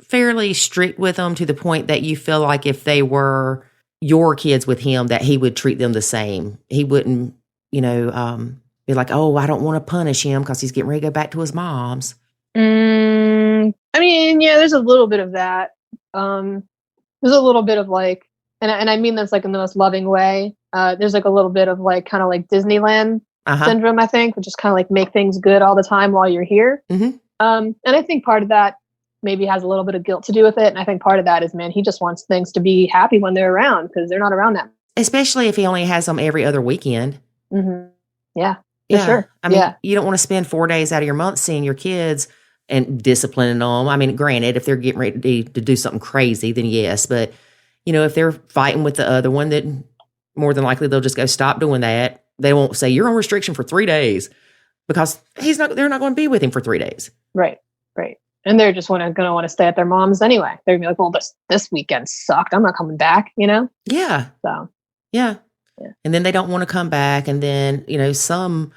fairly strict with them to the point that you feel like if they were your kids with him, that he would treat them the same? He wouldn't, be like, oh, I don't want to punish him because he's getting ready to go back to his mom's. I mean, yeah, there's a little bit of that. There's a little bit of like, and I mean that's like in the most loving way. There's like a little bit of like kind of like Disneyland syndrome, I think, which is kind of like make things good all the time while you're here. And I think part of that maybe has a little bit of guilt to do with it. And I think part of that is, man, he just wants things to be happy when they're around because they're not around that. Especially if he only has them every other weekend. Yeah, for sure. I mean, you don't want to spend 4 days out of your month seeing your kids and disciplining them. I mean, granted, if they're getting ready to do something crazy, then yes. But, if they're fighting with the other one, then more than likely they'll just go stop doing that. They won't say, you're on restriction for 3 days because they're not going to be with him for 3 days. Right. And they're just going to want to stay at their mom's anyway. They're going to be like, well, this weekend sucked. I'm not coming back, Yeah. So. Yeah. And then they don't want to come back. And then, some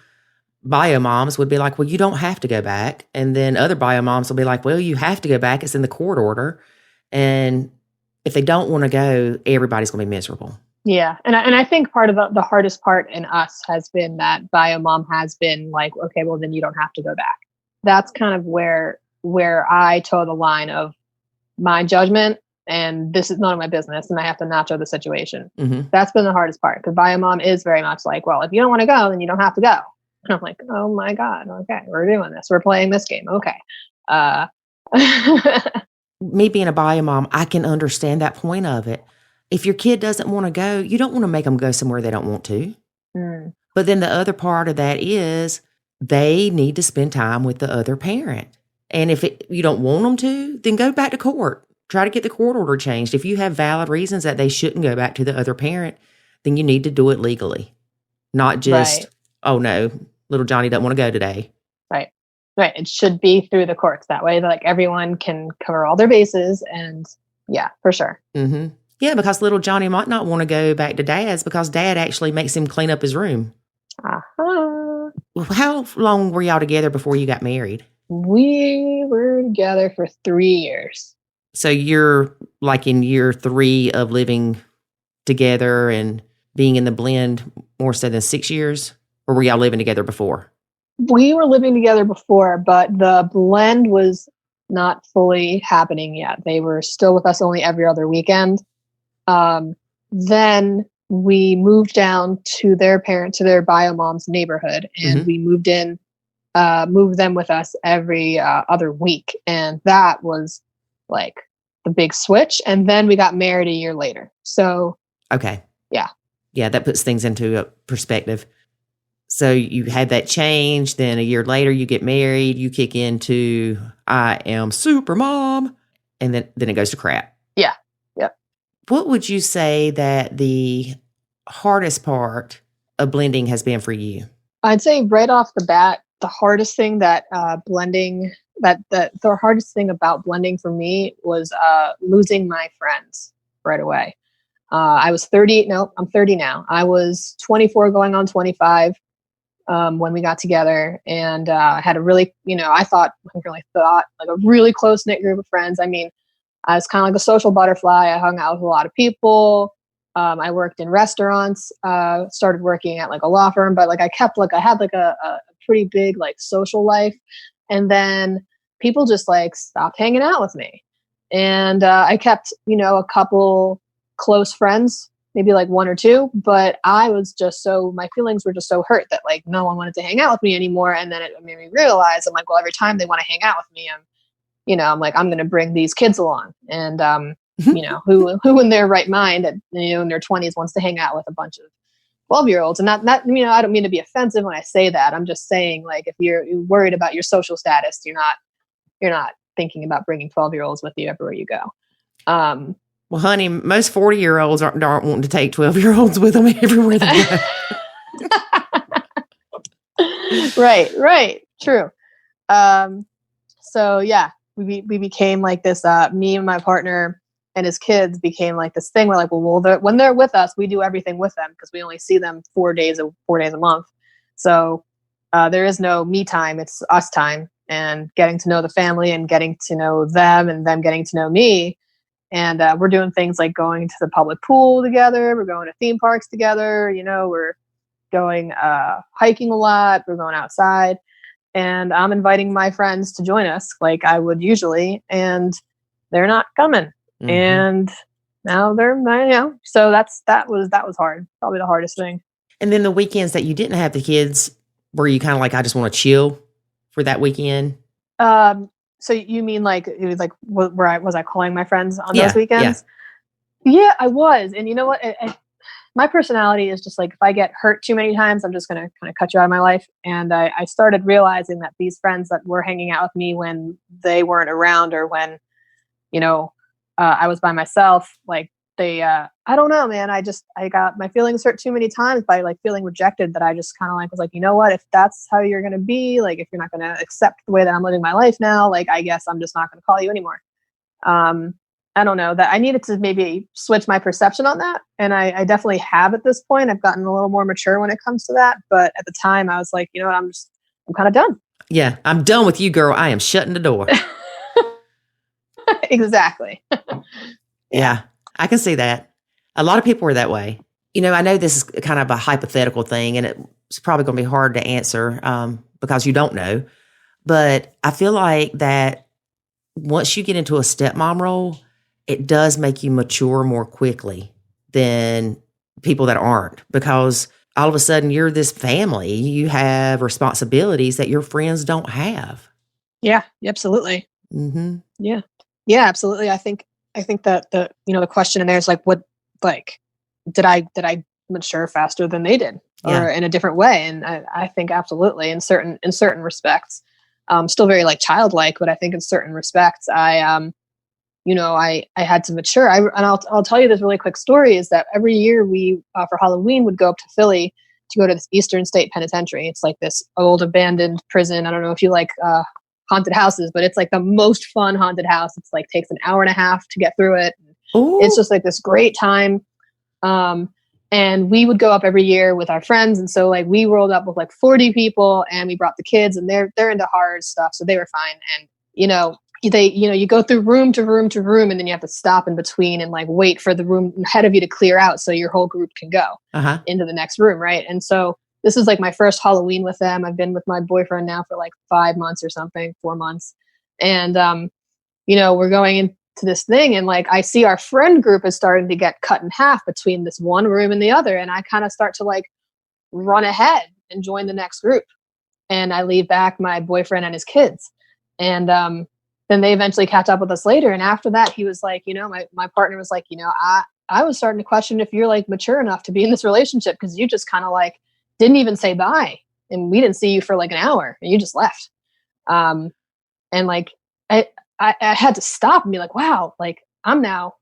biomoms would be like, well, you don't have to go back. And then other biomoms will be like, well, you have to go back. It's in the court order. And if they don't want to go, everybody's going to be miserable. Yeah. And I think part of the hardest part in us has been that Biomom has been like, okay, well, then you don't have to go back. That's kind of where I toe the line of my judgment and this is none of my business and I have to nacho the situation. That's been the hardest part because Biomom is very much like, well, if you don't want to go, then you don't have to go. And I'm like, oh my God. Okay. We're doing this. We're playing this game. Okay. Me being a biomom, I can understand that point of it. If your kid doesn't want to go, you don't want to make them go somewhere they don't want to. But then the other part of that is they need to spend time with the other parent. And if you don't want them to, then go back to court. Try to get the court order changed. If you have valid reasons that they shouldn't go back to the other parent, then you need to do it legally. Not just, oh no, little Johnny doesn't want to go today. Right. It should be through the courts. That way, like everyone can cover all their bases. And yeah, for sure. Yeah, because little Johnny might not want to go back to dad's because dad actually makes him clean up his room. How long were y'all together before you got married? We were together for 3 years. So you're like in year 3 of living together and being in the blend more so than 6 years? Or were y'all living together before? We were living together before, but the blend was not fully happening yet. They were still with us only every other weekend. Then we moved down to their Biomom's neighborhood, and we moved them with us every other week. And that was like the big switch. And then we got married a year later. So, okay. Yeah. Yeah, that puts things into a perspective. So you had that change. Then a year later, you get married. You kick into, I am super mom. And then it goes to crap. Yeah. Yep. What would you say that the hardest part of blending has been for you? I'd say right off the bat, the hardest thing that the hardest thing about blending for me was losing my friends right away. I was 30. No, I'm 30 now. I was 24 going on 25 when we got together, and had a really, I really thought like a really close knit group of friends. I mean, I was kind of like a social butterfly. I hung out with a lot of people. I worked in restaurants, started working at like a law firm, but like I had like a pretty big like social life. And then people just like stopped hanging out with me. And I kept, a couple close friends, maybe like 1 or 2, but I was just my feelings were just so hurt that like no one wanted to hang out with me anymore. And then it made me realize, I'm like, well, every time they want to hang out with me, I'm like, I'm going to bring these kids along. And, who in their right mind, in their 20s wants to hang out with a bunch of, 12-year-olds. And not, I don't mean to be offensive when I say that. I'm just saying, like, if you're worried about your social status, you're not thinking about bringing 12-year-olds with you everywhere you go. Well, honey, most 40-year-olds aren't wanting to take 12-year-olds with them everywhere they go. Right. True. So yeah, we became like this, me and my partner and his kids became like this thing where like, well, when they're with us, we do everything with them because we only see them 4 days a month. So there is no me time. It's us time and getting to know the family and getting to know them and them getting to know me. And we're doing things like going to the public pool together. We're going to theme parks together. We're going hiking a lot. We're going outside. And I'm inviting my friends to join us like I would usually. And they're not coming. Mm-hmm. And now they're, so that was hard. Probably the hardest thing. And then the weekends that you didn't have the kids, were you kind of like, I just want to chill for that weekend? So you mean like, it was like, was I calling my friends on those weekends? Yeah, I was. And you know what? My personality is just like, if I get hurt too many times, I'm just going to kind of cut you out of my life. And I started realizing that these friends that were hanging out with me when they weren't around or when, I was by myself, like they, I don't know, man. I got my feelings hurt too many times by like feeling rejected that I just kind of like was like, you know what, if that's how you're going to be, like, if you're not going to accept the way that I'm living my life now, like, I guess I'm just not going to call you anymore. I don't know, that I needed to maybe switch my perception on that. And I definitely have at this point. I've gotten a little more mature when it comes to that. But at the time I was like, you know what, I'm kind of done. Yeah. I'm done with you, girl. I am shutting the door. Exactly. Yeah, I can see that. A lot of people are that way. I know this is kind of a hypothetical thing and it's probably going to be hard to answer because you don't know. But I feel like that once you get into a stepmom role, it does make you mature more quickly than people that aren't, because all of a sudden you're this family. You have responsibilities that your friends don't have. Yeah, absolutely. Mm-hmm. Yeah, absolutely. I think that the question in there is like, what, like, did I mature faster than they did or in a different way? And I think absolutely in certain respects, still very like childlike, but I think in certain respects, I had to mature. I'll tell you this really quick story is that every year we, for Halloween, would go up to Philly to go to this Eastern State Penitentiary. It's like this old abandoned prison. I don't know if you like haunted houses, but it's like the most fun haunted house. It's like takes an hour and a half to get through it. Ooh. It's just like this great time. And we would go up every year with our friends. And so like we rolled up with like 40 people and we brought the kids and they're into horror stuff. So they were fine. And, you go through room to room to room and then you have to stop in between and like wait for the room ahead of you to clear out so your whole group can go into the next room. Right. And so this is like my first Halloween with them. I've been with my boyfriend now for like 5 months or something, 4 months. And, we're going into this thing and like, I see our friend group is starting to get cut in half between this one room and the other. And I kind of start to like run ahead and join the next group. And I leave back my boyfriend and his kids. And, then they eventually catch up with us later. And after that, he was like, my partner was like, I was starting to question if you're like mature enough to be in this relationship. Cause you just kind of like didn't even say bye. And we didn't see you for like an hour and you just left. And like, I had to stop and be like, wow, like I'm now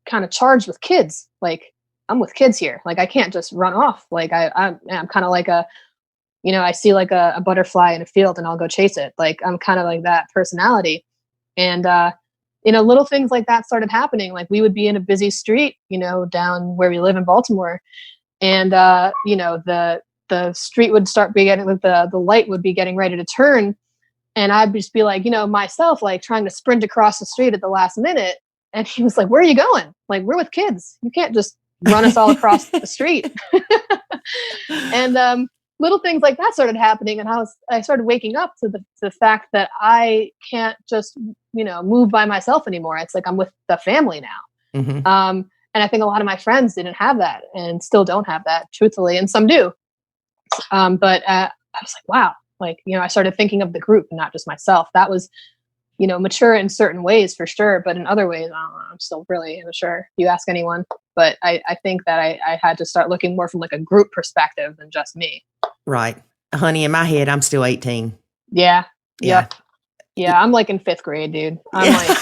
kind of charged with kids. Like I'm with kids here. Like I can't just run off. Like I'm kind of like I see like a butterfly in a field and I'll go chase it. Like I'm kind of like that personality. And, little things like that started happening. Like we would be in a busy street, down where we live in Baltimore. And, the street would start getting like the light would be getting ready to turn. And I'd just be like, myself, like trying to sprint across the street at the last minute. And he was like, where are you going? Like, we're with kids. You can't just run us all across the street. And, little things like that started happening. And I started waking up to the fact that I can't just, move by myself anymore. It's like, I'm with the family now. Mm-hmm. And I think a lot of my friends didn't have that and still don't have that, truthfully. And some do. But I was like, wow, like, I started thinking of the group and not just myself. That was mature in certain ways for sure, but in other ways, I don't know, I'm still really immature. You ask anyone, but I think that I had to start looking more from like a group perspective than just me. Right. Honey, in my head, I'm still 18. Yeah. Yeah. Yep. Yeah. I'm like in 5th grade, dude. I'm like,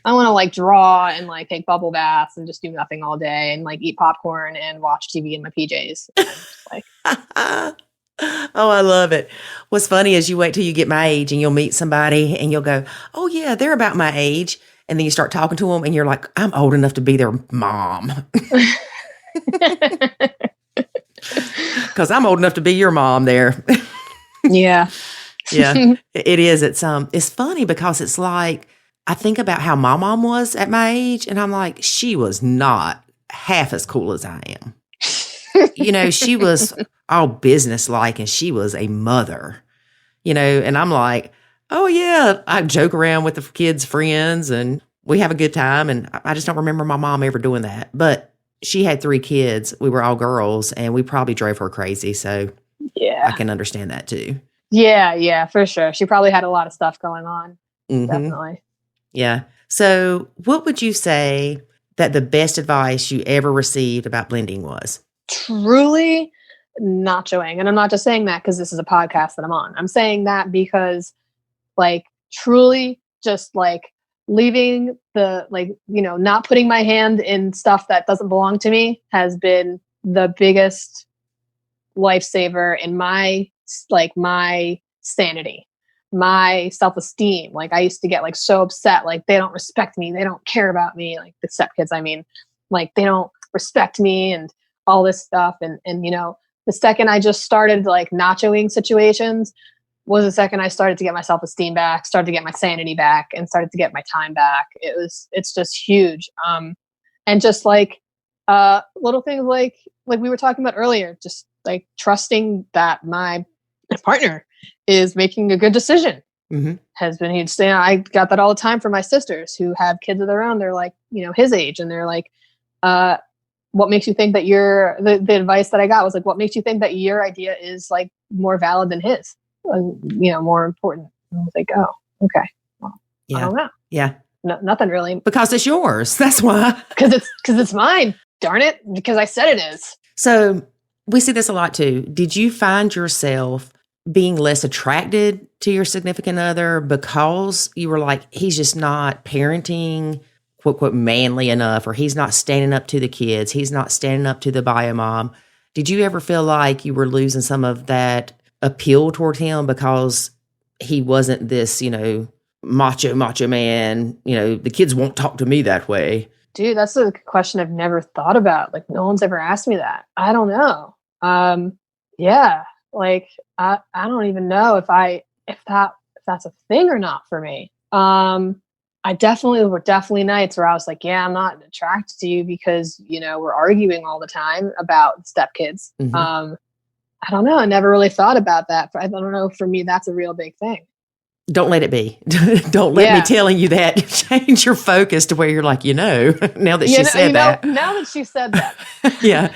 I want to like draw and like take bubble baths and just do nothing all day and like eat popcorn and watch TV in my PJs. And I'm just like, oh, I love it. What's funny is you wait till you get my age and you'll meet somebody and you'll go, oh yeah, they're about my age. And then you start talking to them and you're like, I'm old enough to be their mom. Because I'm old enough to be your mom there. yeah. Yeah, it is. It's funny because it's like, I think about how my mom was at my age and I'm like, she was not half as cool as I am. She was all business-like and she was a mother, and I'm like, oh yeah, I joke around with the kids' friends and we have a good time. And I just don't remember my mom ever doing that. But she had 3 kids. We were all girls and we probably drove her crazy. So yeah, I can understand that too. Yeah, for sure. She probably had a lot of stuff going on. Mm-hmm. Definitely. Yeah. So what would you say that the best advice you ever received about blending was? Truly nachoing. And I'm not just saying that because this is a podcast that I'm on. I'm saying that because like truly just like leaving the not putting my hand in stuff that doesn't belong to me has been the biggest lifesaver in my sanity, my self-esteem. Like I used to get like so upset, like they don't respect me, they don't care about me, like the stepkids, I mean, like they don't respect me and all this stuff. And the second I just started like nachoing situations was the second I started to get my self-esteem back, started to get my sanity back, and started to get my time back. It's just huge. And just like little things like we were talking about earlier, just like trusting that my partner is making a good decision has been huge. I got that all the time from my sisters who have kids of their own. They're like, his age, and they're like, what makes you think that the advice that I got was like, what makes you think that your idea is like more valid than his, more important? And I was like, oh, okay. Well, yeah. I don't know. Yeah. No, nothing really. Because it's yours. That's why. Because it's mine. Darn it. Because I said it is. So we see this a lot too. Did you find yourself being less attracted to your significant other because you were like, he's just not parenting, quote, quote, manly enough, or he's not standing up to the kids, he's not standing up to the biomom? Did you ever feel like you were losing some of that appeal toward him because he wasn't this, macho man, the kids won't talk to me that way? Dude, that's a question I've never thought about. Like, no one's ever asked me that. I don't know. Yeah, like I don't even know if that's a thing or not for me. Were definitely nights where I was like, yeah, I'm not attracted to you because, we're arguing all the time about stepkids. Mm-hmm. I don't know. I never really thought about that. I don't know. For me, that's a real big thing. Don't let it be. Don't let me telling you that. Change your focus to where you're like, now that she said that. Now that she said that. Yeah.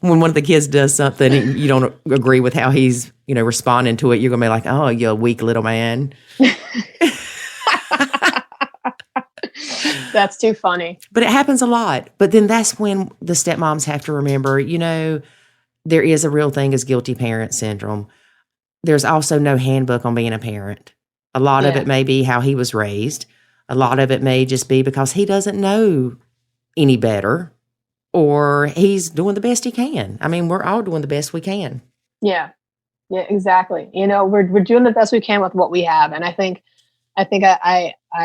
When one of the kids does something and you don't agree with how he's, responding to it, you're going to be like, oh, you weak little man. That's too funny. But it happens a lot. But then that's when the stepmoms have to remember, there is a real thing as guilty parent syndrome. There's also no handbook on being a parent. A lot of it may be how he was raised. A lot of it may just be because he doesn't know any better, or he's doing the best he can. I mean, we're all doing the best we can. Yeah, exactly. We're doing the best we can with what we have. And I think it's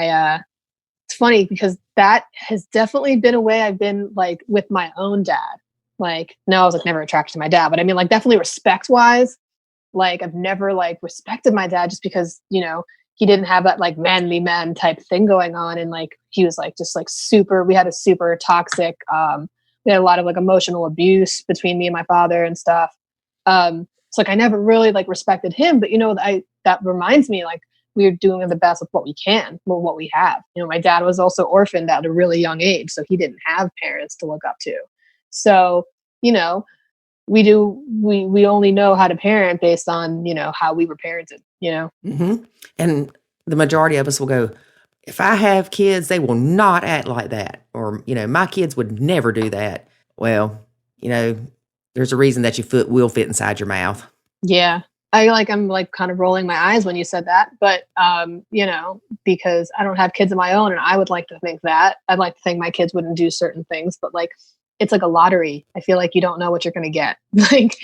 funny because that has definitely been a way I've been like with my own dad. Like, no, I was like never attracted to my dad, but I mean like definitely respect wise. Like I've never like respected my dad just because, he didn't have that like manly man type thing going on. And like, he was like, just like we had a super toxic, we had a lot of like emotional abuse between me and my father and stuff. So like, I never really like respected him, but that reminds me like we're doing the best with what we can, with what we have. My dad was also orphaned at a really young age, so he didn't have parents to look up to. So, we only know how to parent based on, how we were parented, Mm-hmm. And the majority of us will go, if I have kids, they will not act like that. Or, my kids would never do that. Well, there's a reason that your foot will fit inside your mouth. Yeah. I'm kind of rolling my eyes when you said that, but, because I don't have kids of my own, and I would like to think that. I'd like to think my kids wouldn't do certain things, but it's like a lottery. I feel like you don't know what you're going to get. Think,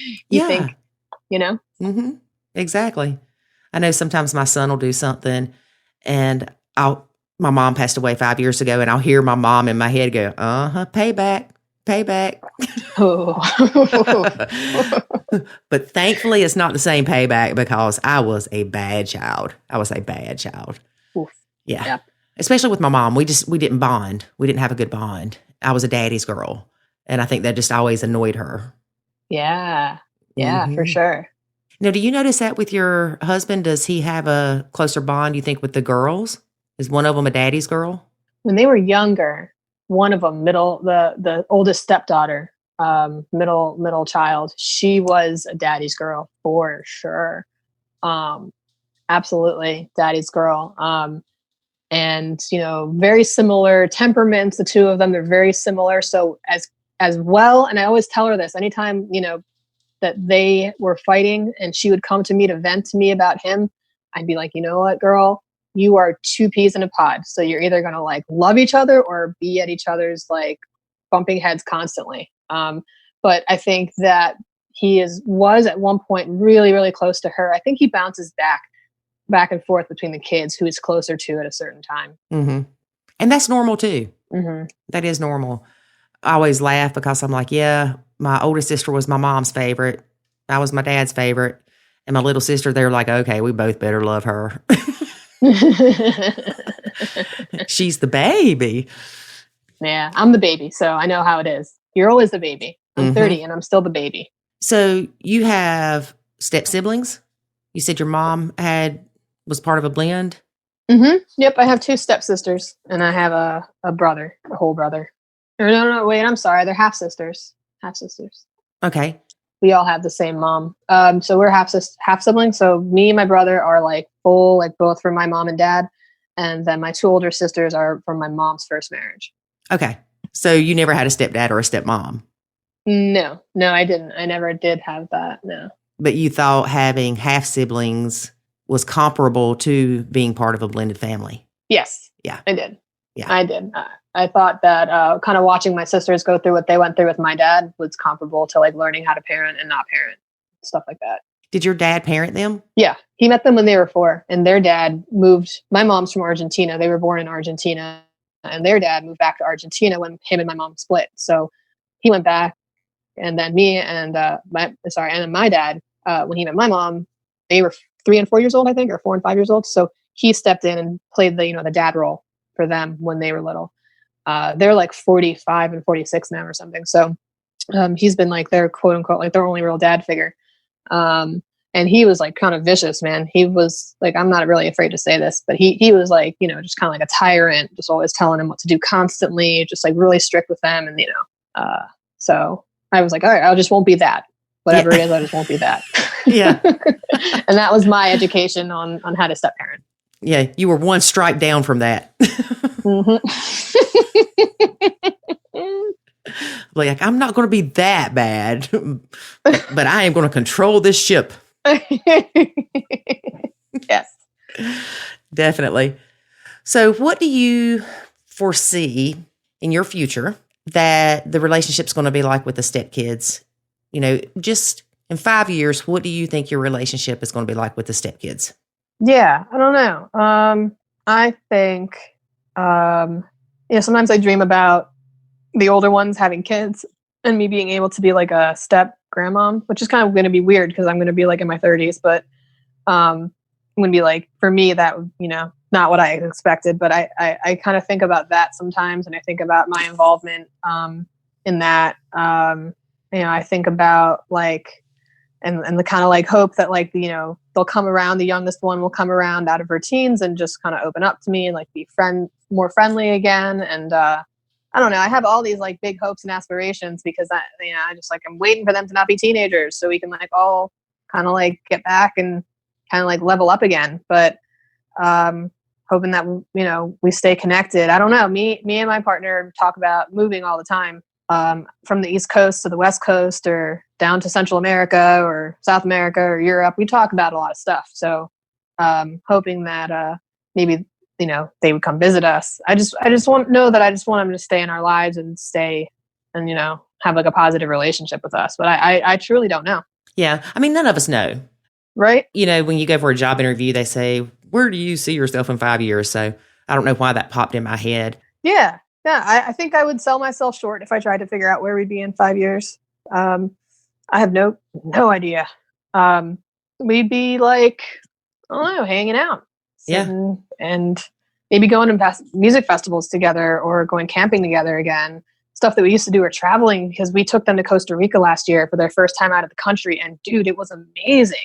Mm-hmm. Exactly. I know sometimes my son will do something, and my mom passed away 5 years ago, and I'll hear my mom in my head go, payback. Oh. But thankfully, it's not the same payback because I was a bad child. Oof. Yeah. Yep. Especially with my mom. We didn't bond. We didn't have a good bond. I was a daddy's girl. And I think that just always annoyed her. Yeah. Yeah, for sure. Now, do you notice that with your husband? Does he have a closer bond, you think, with the girls? Is one of them a daddy's girl? When they were younger, one of them, the oldest stepdaughter, middle child, she was a daddy's girl for sure. Absolutely daddy's girl. And, very similar temperaments, the two of them, they're very similar. So as well, and I always tell her this, anytime, that they were fighting and she would come to me to vent to me about him, I'd be like, you know what, girl, you are two peas in a pod. So you're either going to love each other or be at each other's bumping heads constantly. But I think that he was at one point really, really close to her. I think he bounces back and forth between the kids who is closer to at a certain time. Mm-hmm. And that's normal too. Mm-hmm. That is normal. I always laugh because I'm like, yeah, my older sister was my mom's favorite. I was my dad's favorite. And my little sister, they're like, okay, we both better love her. She's the baby. Yeah, I'm the baby, so I know how it is. You're always the baby. I'm 30 and I'm still the baby. So you have step siblings? You said your mom was part of a blend? Mm-hmm. Yep, I have two stepsisters and I have a brother, a whole brother. Or no, wait, I'm sorry. They're half sisters. Okay. We all have the same mom. So we're half siblings. So me and my brother are full, both from my mom and dad. And then my two older sisters are from my mom's first marriage. Okay. So you never had a stepdad or a stepmom? No, I didn't. I never did have that. No. But you thought having half siblings was comparable to being part of a blended family? Yes. Yeah. I did. Yeah. I did. I thought that kind of watching my sisters go through what they went through with my dad was comparable to learning how to parent and not parent, stuff like that. Did your dad parent them? Yeah. He met them when they were 4 and their dad moved. My mom's from Argentina. They were born in Argentina and their dad moved back to Argentina when him and my mom split. So he went back and then me and then my dad, when he met my mom, they were 3 and 4 years old, I think, or 4 and 5 years old. So he stepped in and played the dad role for them when they were little. They're 45 and 46 now or something. So he's been their quote unquote, their only real dad figure. And he was kind of vicious, man. He was I'm not really afraid to say this, but he was just kind of a tyrant, just always telling them what to do constantly, just really strict with them. And, so I was all right, I just won't be that. Whatever it is, I just won't be that. Yeah. And that was my education on how to step parent. Yeah. You were one stripe down from that. Mm-hmm. I'm not going to be that bad, but I am going to control this ship. Yes. Definitely. So what do you foresee in your future that the relationship's going to be like with the stepkids? Just in 5 years, what do you think your relationship is going to be like with the stepkids? Yeah, I don't know. I think, sometimes I dream about the older ones having kids and me being able to be a step grandmom, which is kind of going to be weird because I'm going to be in my 30s, but I'm going to be for me, that, not what I expected, but I kind of think about that sometimes. And I think about my involvement in that. I think about and the kind of hope that they'll come around, the youngest one will come around out of her teens and just kind of open up to me and be more friendly again. And I don't know, I have all these big hopes and aspirations because I just I'm waiting for them to not be teenagers so we can all kind of get back and kind of level up again. But Hoping that, we stay connected. I don't know. Me and my partner talk about moving all the time, from the East Coast to the West Coast, or down to Central America or South America or Europe. We talk about a lot of stuff. So, hoping that, maybe, they would come visit us. I just want them to stay in our lives and stay and, have like a positive relationship with us. But I truly don't know. Yeah. I mean, none of us know. Right. When you go for a job interview, they say, where do you see yourself in 5 years? So I don't know why that popped in my head. Yeah. Yeah. I think I would sell myself short if I tried to figure out where we'd be in 5 years. I have no idea. We'd be like, I don't know, hanging out. Sitting, and maybe going to music festivals together or going camping together again. Stuff that we used to do, or traveling, because we took them to Costa Rica last year for their first time out of the country. And dude, it was amazing.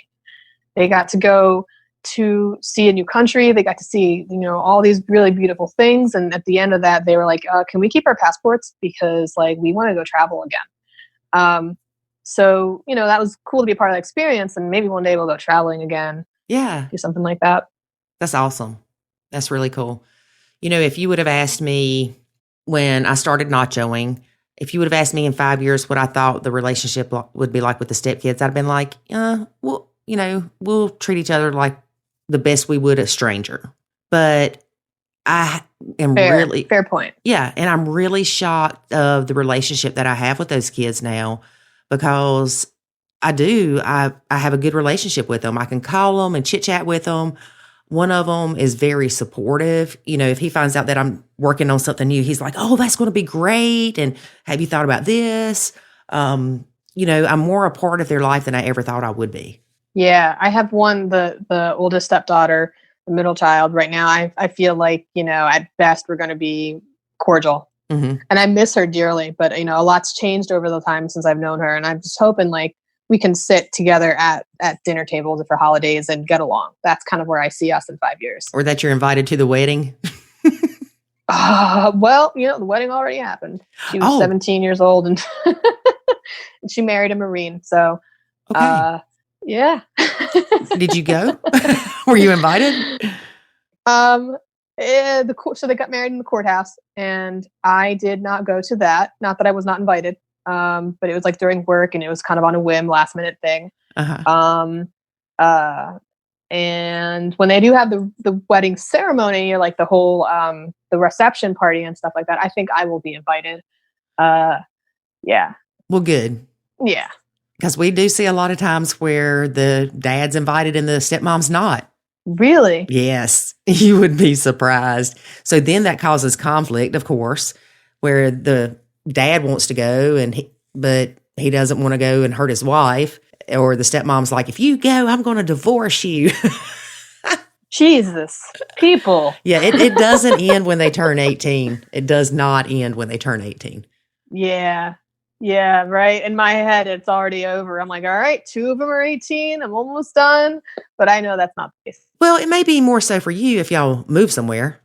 They got to go to see a new country. They got to see, all these really beautiful things. And at the end of that, they were like, can we keep our passports? Because like, we want to go travel again. So, that was cool to be a part of the experience, and maybe one day we'll go traveling again. Yeah. Do something like that. That's awesome. That's really cool. If you would have asked me when I started Nachoing, if you would have asked me in 5 years what I thought the relationship would be like with the stepkids, I'd have been like, well, we'll treat each other like the best we would a stranger. But I am fair point. Yeah. And I'm really shocked of the relationship that I have with those kids now, because I have a good relationship with them. I can call them and chit chat with them. One of them is very supportive. If he finds out that I'm working on something new, he's like, oh, that's going to be great. And have you thought about this? I'm more a part of their life than I ever thought I would be. Yeah, I have the oldest stepdaughter, the middle child right now. I feel like, at best we're going to be cordial. Mm-hmm. And I miss her dearly, but a lot's changed over the time since I've known her. And I'm just hoping like we can sit together at dinner tables for holidays and get along. That's kind of where I see us in 5 years. Or that you're invited to the wedding. Well, the wedding already happened. She was 17 years old and, and she married a Marine. So, okay. Yeah. Did you go? Were you invited? So they got married in the courthouse, and I did not go to that. Not that I was not invited, but it was like during work, and it was kind of on a whim, last minute thing. Uh-huh. And when they do have the wedding ceremony, or like the whole the reception party and stuff like that, I think I will be invited. Yeah. Well, good. Yeah. Because we do see a lot of times where the dad's invited and the stepmom's not. Really? Yes. You would be surprised. So then that causes conflict, of course, where the dad wants to go but he doesn't want to go and hurt his wife. Or the stepmom's like, if you go, I'm going to divorce you. Jesus. People. Yeah, it doesn't end when they turn 18. It does not end when they turn 18. Yeah. Yeah, right. In my head, it's already over. I'm like, all right, 2 of them are 18. I'm almost done. But I know that's not the case. Well, it may be more so for you if y'all move somewhere,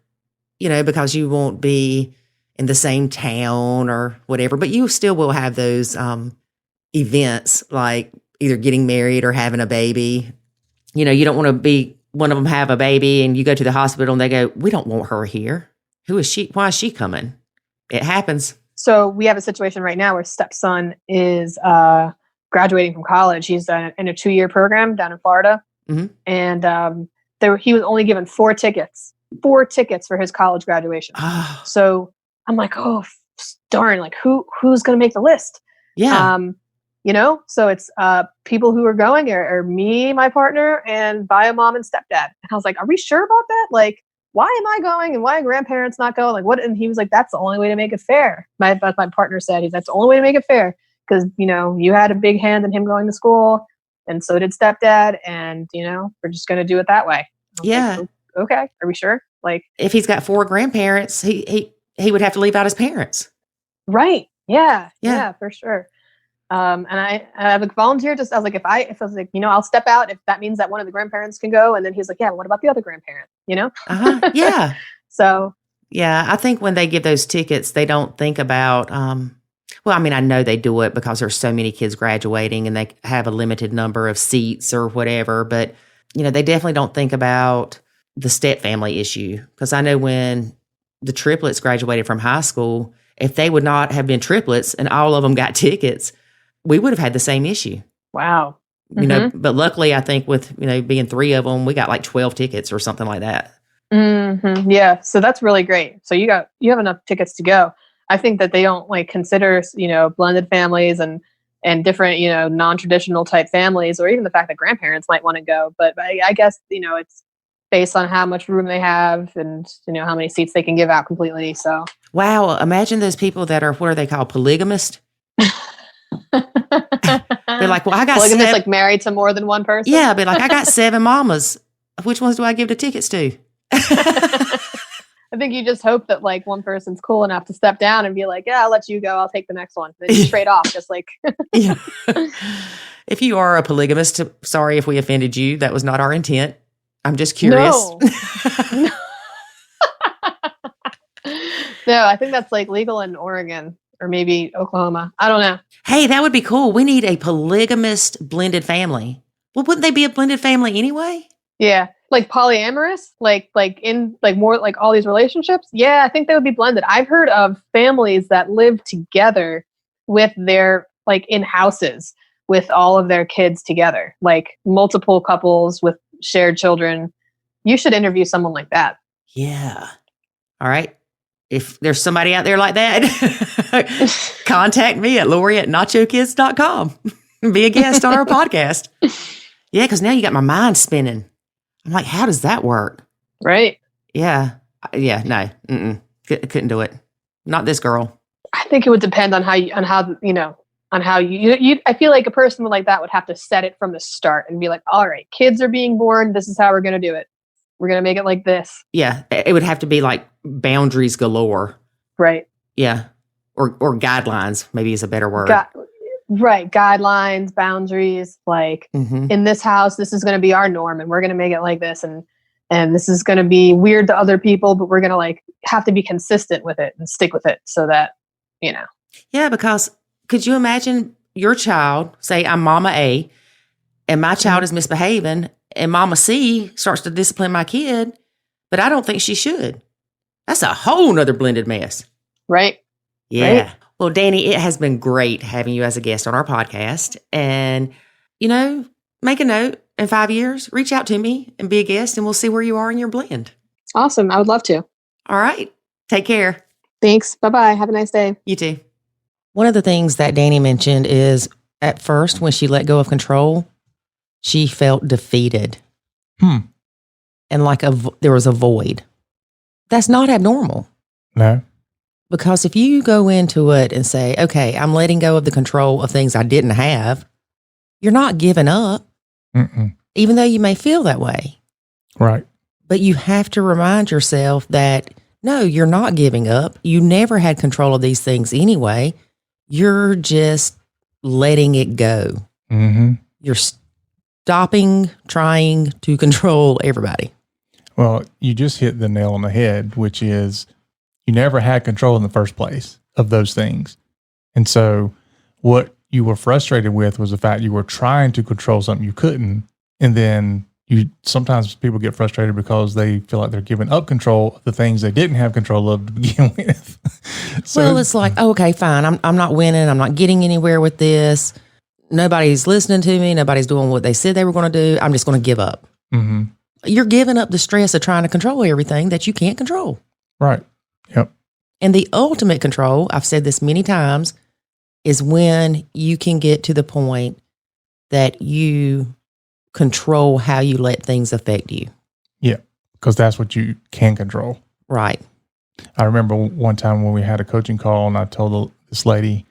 because you won't be in the same town or whatever. But you still will have those events like either getting married or having a baby. You don't want to be one of them have a baby and you go to the hospital and they go, we don't want her here. Who is she? Why is she coming? It happens. So we have a situation right now where stepson is graduating from college. He's in a 2-year program down in Florida. Mm-hmm. And he was only given 4 tickets for his college graduation. Oh. So I'm like, oh, darn, like who's going to make the list? Yeah. So it's people who are going are me, my partner, and Biomom and stepdad. And I was like, are we sure about that? Like, why am I going and why are grandparents not going? Like what? And he was like, that's the only way to make it fair. My partner said, that's the only way to make it fair. Because, you had a big hand in him going to school and so did stepdad. And, we're just going to do it that way. Yeah. Like, okay. Are we sure? Like if he's got 4 grandparents, he would have to leave out his parents. Right. Yeah. Yeah, for sure. And I have a volunteer. I was like, if I was like, I'll step out if that means that one of the grandparents can go. And then he's like, yeah, what about the other grandparent? Uh-huh. Yeah. So. Yeah. I think when they give those tickets, they don't think about, I know they do it because there's so many kids graduating and they have a limited number of seats or whatever, but they definitely don't think about the step family issue. Because I know when the triplets graduated from high school, if they would not have been triplets and all of them got tickets, we would have had the same issue. Wow. You know, but luckily I think with, being 3 of them, we got like 12 tickets or something like that. Mm-hmm. Yeah. So that's really great. So you have enough tickets to go. I think that they don't consider, blended families and different, non-traditional type families, or even the fact that grandparents might want to go. But I guess, it's based on how much room they have and, how many seats they can give out completely. So. Wow. Imagine those people that are, what are they called? Polygamist? They're like, well, I got polygamist, like married to more than one person. Yeah. But I got 7 mamas. Which ones do I give the tickets to? I think you just hope that one person's cool enough to step down and be like, yeah, I'll let you go. I'll take the next one. Then you trade off just like. Yeah. If you are a polygamist, sorry if we offended you. That was not our intent. I'm just curious. No. No, I think that's legal in Oregon or maybe Oklahoma. I don't know. Hey, that would be cool. We need a polygamist blended family. Well, wouldn't they be a blended family anyway? Yeah. Polyamorous, more all these relationships. Yeah, I think they would be blended. I've heard of families that live together with their in houses with all of their kids together, multiple couples with shared children. You should interview someone like that. Yeah. All right. If there's somebody out there like that, contact me at Lori@nachokids.com. Be a guest on our podcast. Yeah, because now you got my mind spinning. I'm like, how does that work? Right. Yeah. Yeah. No. Couldn't do it. Not this girl. I think it would depend on how you. I feel like a person like that would have to set it from the start and be like, all right, kids are being born. This is how we're going to do it. We're going to make it like this. Yeah. It would have to be boundaries galore. Right. Yeah. Or guidelines, maybe is a better word. Right. Guidelines, boundaries, in this house, this is going to be our norm and we're going to make it like this. And this is going to be weird to other people, but we're going to have to be consistent with it and stick with it so that, Yeah, because could you imagine your child, say I'm Mama A, and my child is misbehaving and Mama C starts to discipline my kid, but I don't think she should. That's a whole nother blended mess. Right. Yeah. Right? Well, Dani, it has been great having you as a guest on our podcast. And, make a note in 5 years, reach out to me and be a guest, and we'll see where you are in your blend. Awesome. I would love to. All right. Take care. Thanks. Bye-bye. Have a nice day. You too. One of the things that Dani mentioned is at first when she let go of control, she felt defeated. And there was a void. That's not abnormal. No. Because if you go into it and say, okay, I'm letting go of the control of things I didn't have, you're not giving up, even though you may feel that way. Right. But you have to remind yourself that, no, you're not giving up. You never had control of these things anyway. You're just letting it go. You're stopping trying to control everybody. Well, you just hit the nail on the head, which is you never had control in the first place of those things. And so what you were frustrated with was the fact you were trying to control something you couldn't. And then sometimes people get frustrated because they feel like they're giving up control of the things they didn't have control of to begin with. So it's like, okay, fine. I'm not winning. I'm not getting anywhere with this. Nobody's listening to me. Nobody's doing what they said they were going to do. I'm just going to give up. You're giving up the stress of trying to control everything that you can't control. Right. Yep. And the ultimate control, I've said this many times, is when you can get to the point that you control how you let things affect you. Yeah, because that's what you can control. Right. I remember one time when we had a coaching call and I told this lady,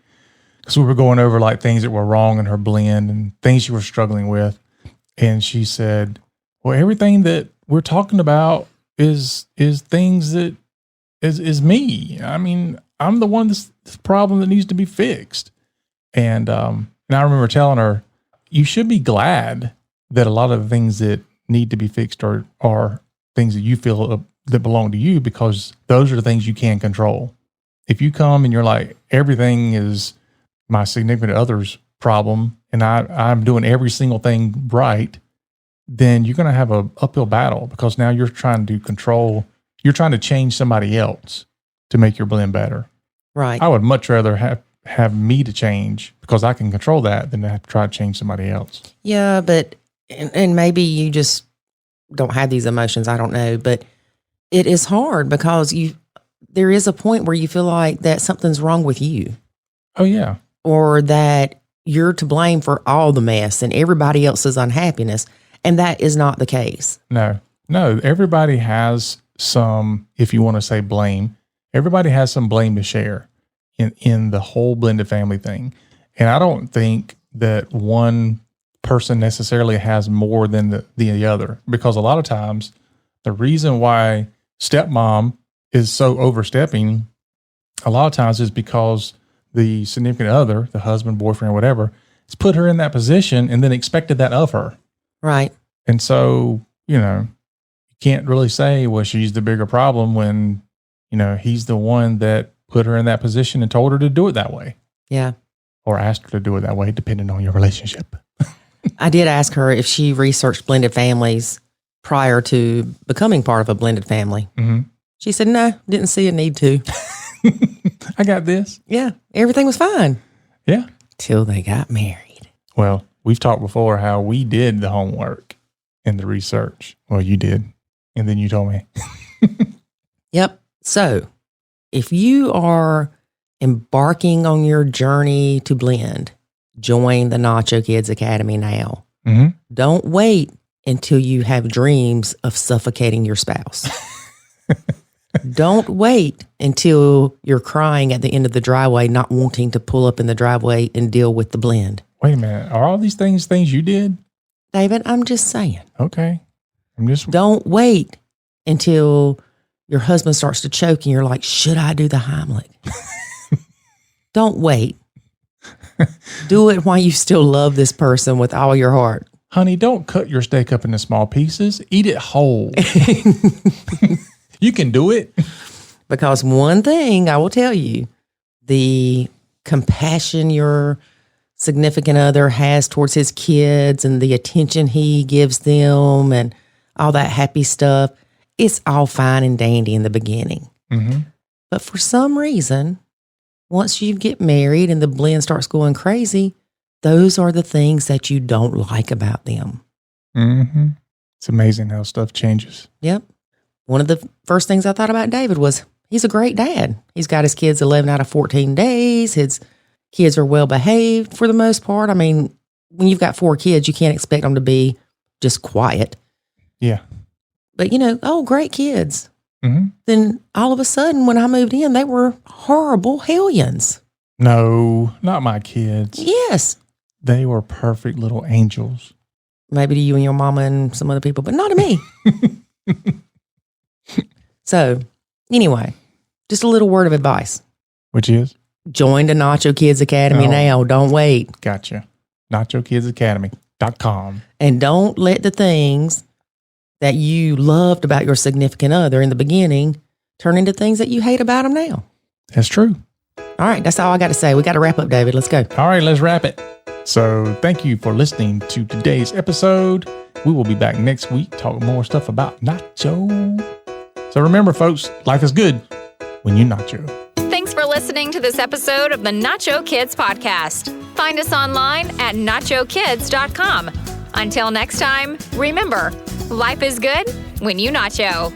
because we were going over things that were wrong in her blend and things she was struggling with. And she said, well, everything that we're talking about is things that is me. I mean, I'm the one that's the problem that needs to be fixed. And I remember telling her, you should be glad that a lot of the things that need to be fixed are things that you feel that belong to you, because those are the things you can control. If you come and you're like, everything is my significant other's problem and I'm doing every single thing right, then you're going to have an uphill battle because now you're trying to change somebody else to make your blend better. Right. I would much rather have me to change because I can control that than to have to try to change somebody else. Yeah, but, and maybe you just don't have these emotions. I don't know, but it is hard because there is a point where you feel like that something's wrong with you. Oh, yeah. Or that you're to blame for all the mess and everybody else's unhappiness. And that is not the case. No, everybody has some, if you want to say blame, everybody has some blame to share in the whole blended family thing. And I don't think that one person necessarily has more than the other, because a lot of times the reason why stepmom is so overstepping a lot of times is because the significant other, the husband, boyfriend, whatever, has put her in that position and then expected that of her. Right. And so, you can't really say, well, she's the bigger problem when, he's the one that put her in that position and told her to do it that way. Yeah. Or asked her to do it that way, depending on your relationship. I did ask her if she researched blended families prior to becoming part of a blended family. Mm-hmm. She said, no, didn't see a need to. I got this. Yeah. Everything was fine. Yeah. Till they got married. Well, we've talked before how we did the homework and the research. Well, you did. And then you told me. Yep. So if you are embarking on your journey to blend, join the Nacho Kids Academy now. Mm-hmm. Don't wait until you have dreams of suffocating your spouse. Don't wait until you're crying at the end of the driveway, not wanting to pull up in the driveway and deal with the blend. Wait a minute. Are all these things you did? David, I'm just saying. Okay. Don't wait until your husband starts to choke and you're like, should I do the Heimlich? Don't wait. Do it while you still love this person with all your heart. Honey, don't cut your steak up into small pieces. Eat it whole. You can do it. Because one thing I will tell you, the compassion your significant other has towards his kids and the attention he gives them and all that happy stuff, it's all fine and dandy in the beginning. Mm-hmm. But for some reason, once you get married and the blend starts going crazy, those are the things that you don't like about them. Mm-hmm. It's amazing how stuff changes. Yep. One of the first things I thought about David was he's a great dad. He's got his kids 11 out of 14 days. His kids are well behaved for the most part. I mean, when you've got 4 kids, you can't expect them to be just quiet. Yeah. But, great kids. Mm-hmm. Then all of a sudden, when I moved in, they were horrible hellions. No, not my kids. Yes. They were perfect little angels. Maybe to you and your mama and some other people, but not to me. So, anyway, just a little word of advice. Which is? Join the Nacho Kids Academy now. Don't wait. Gotcha. NachoKidsAcademy.com. And don't let the things that you loved about your significant other in the beginning turn into things that you hate about them now. That's true. All right, that's all I got to say. We got to wrap up, David. Let's go. All right, let's wrap it. So thank you for listening to today's episode. We will be back next week talking more stuff about Nacho. So remember, folks, life is good when you Nacho. Thanks for listening to this episode of the Nacho Kids Podcast. Find us online at nachokids.com. Until next time, remember, life is good when you Nacho.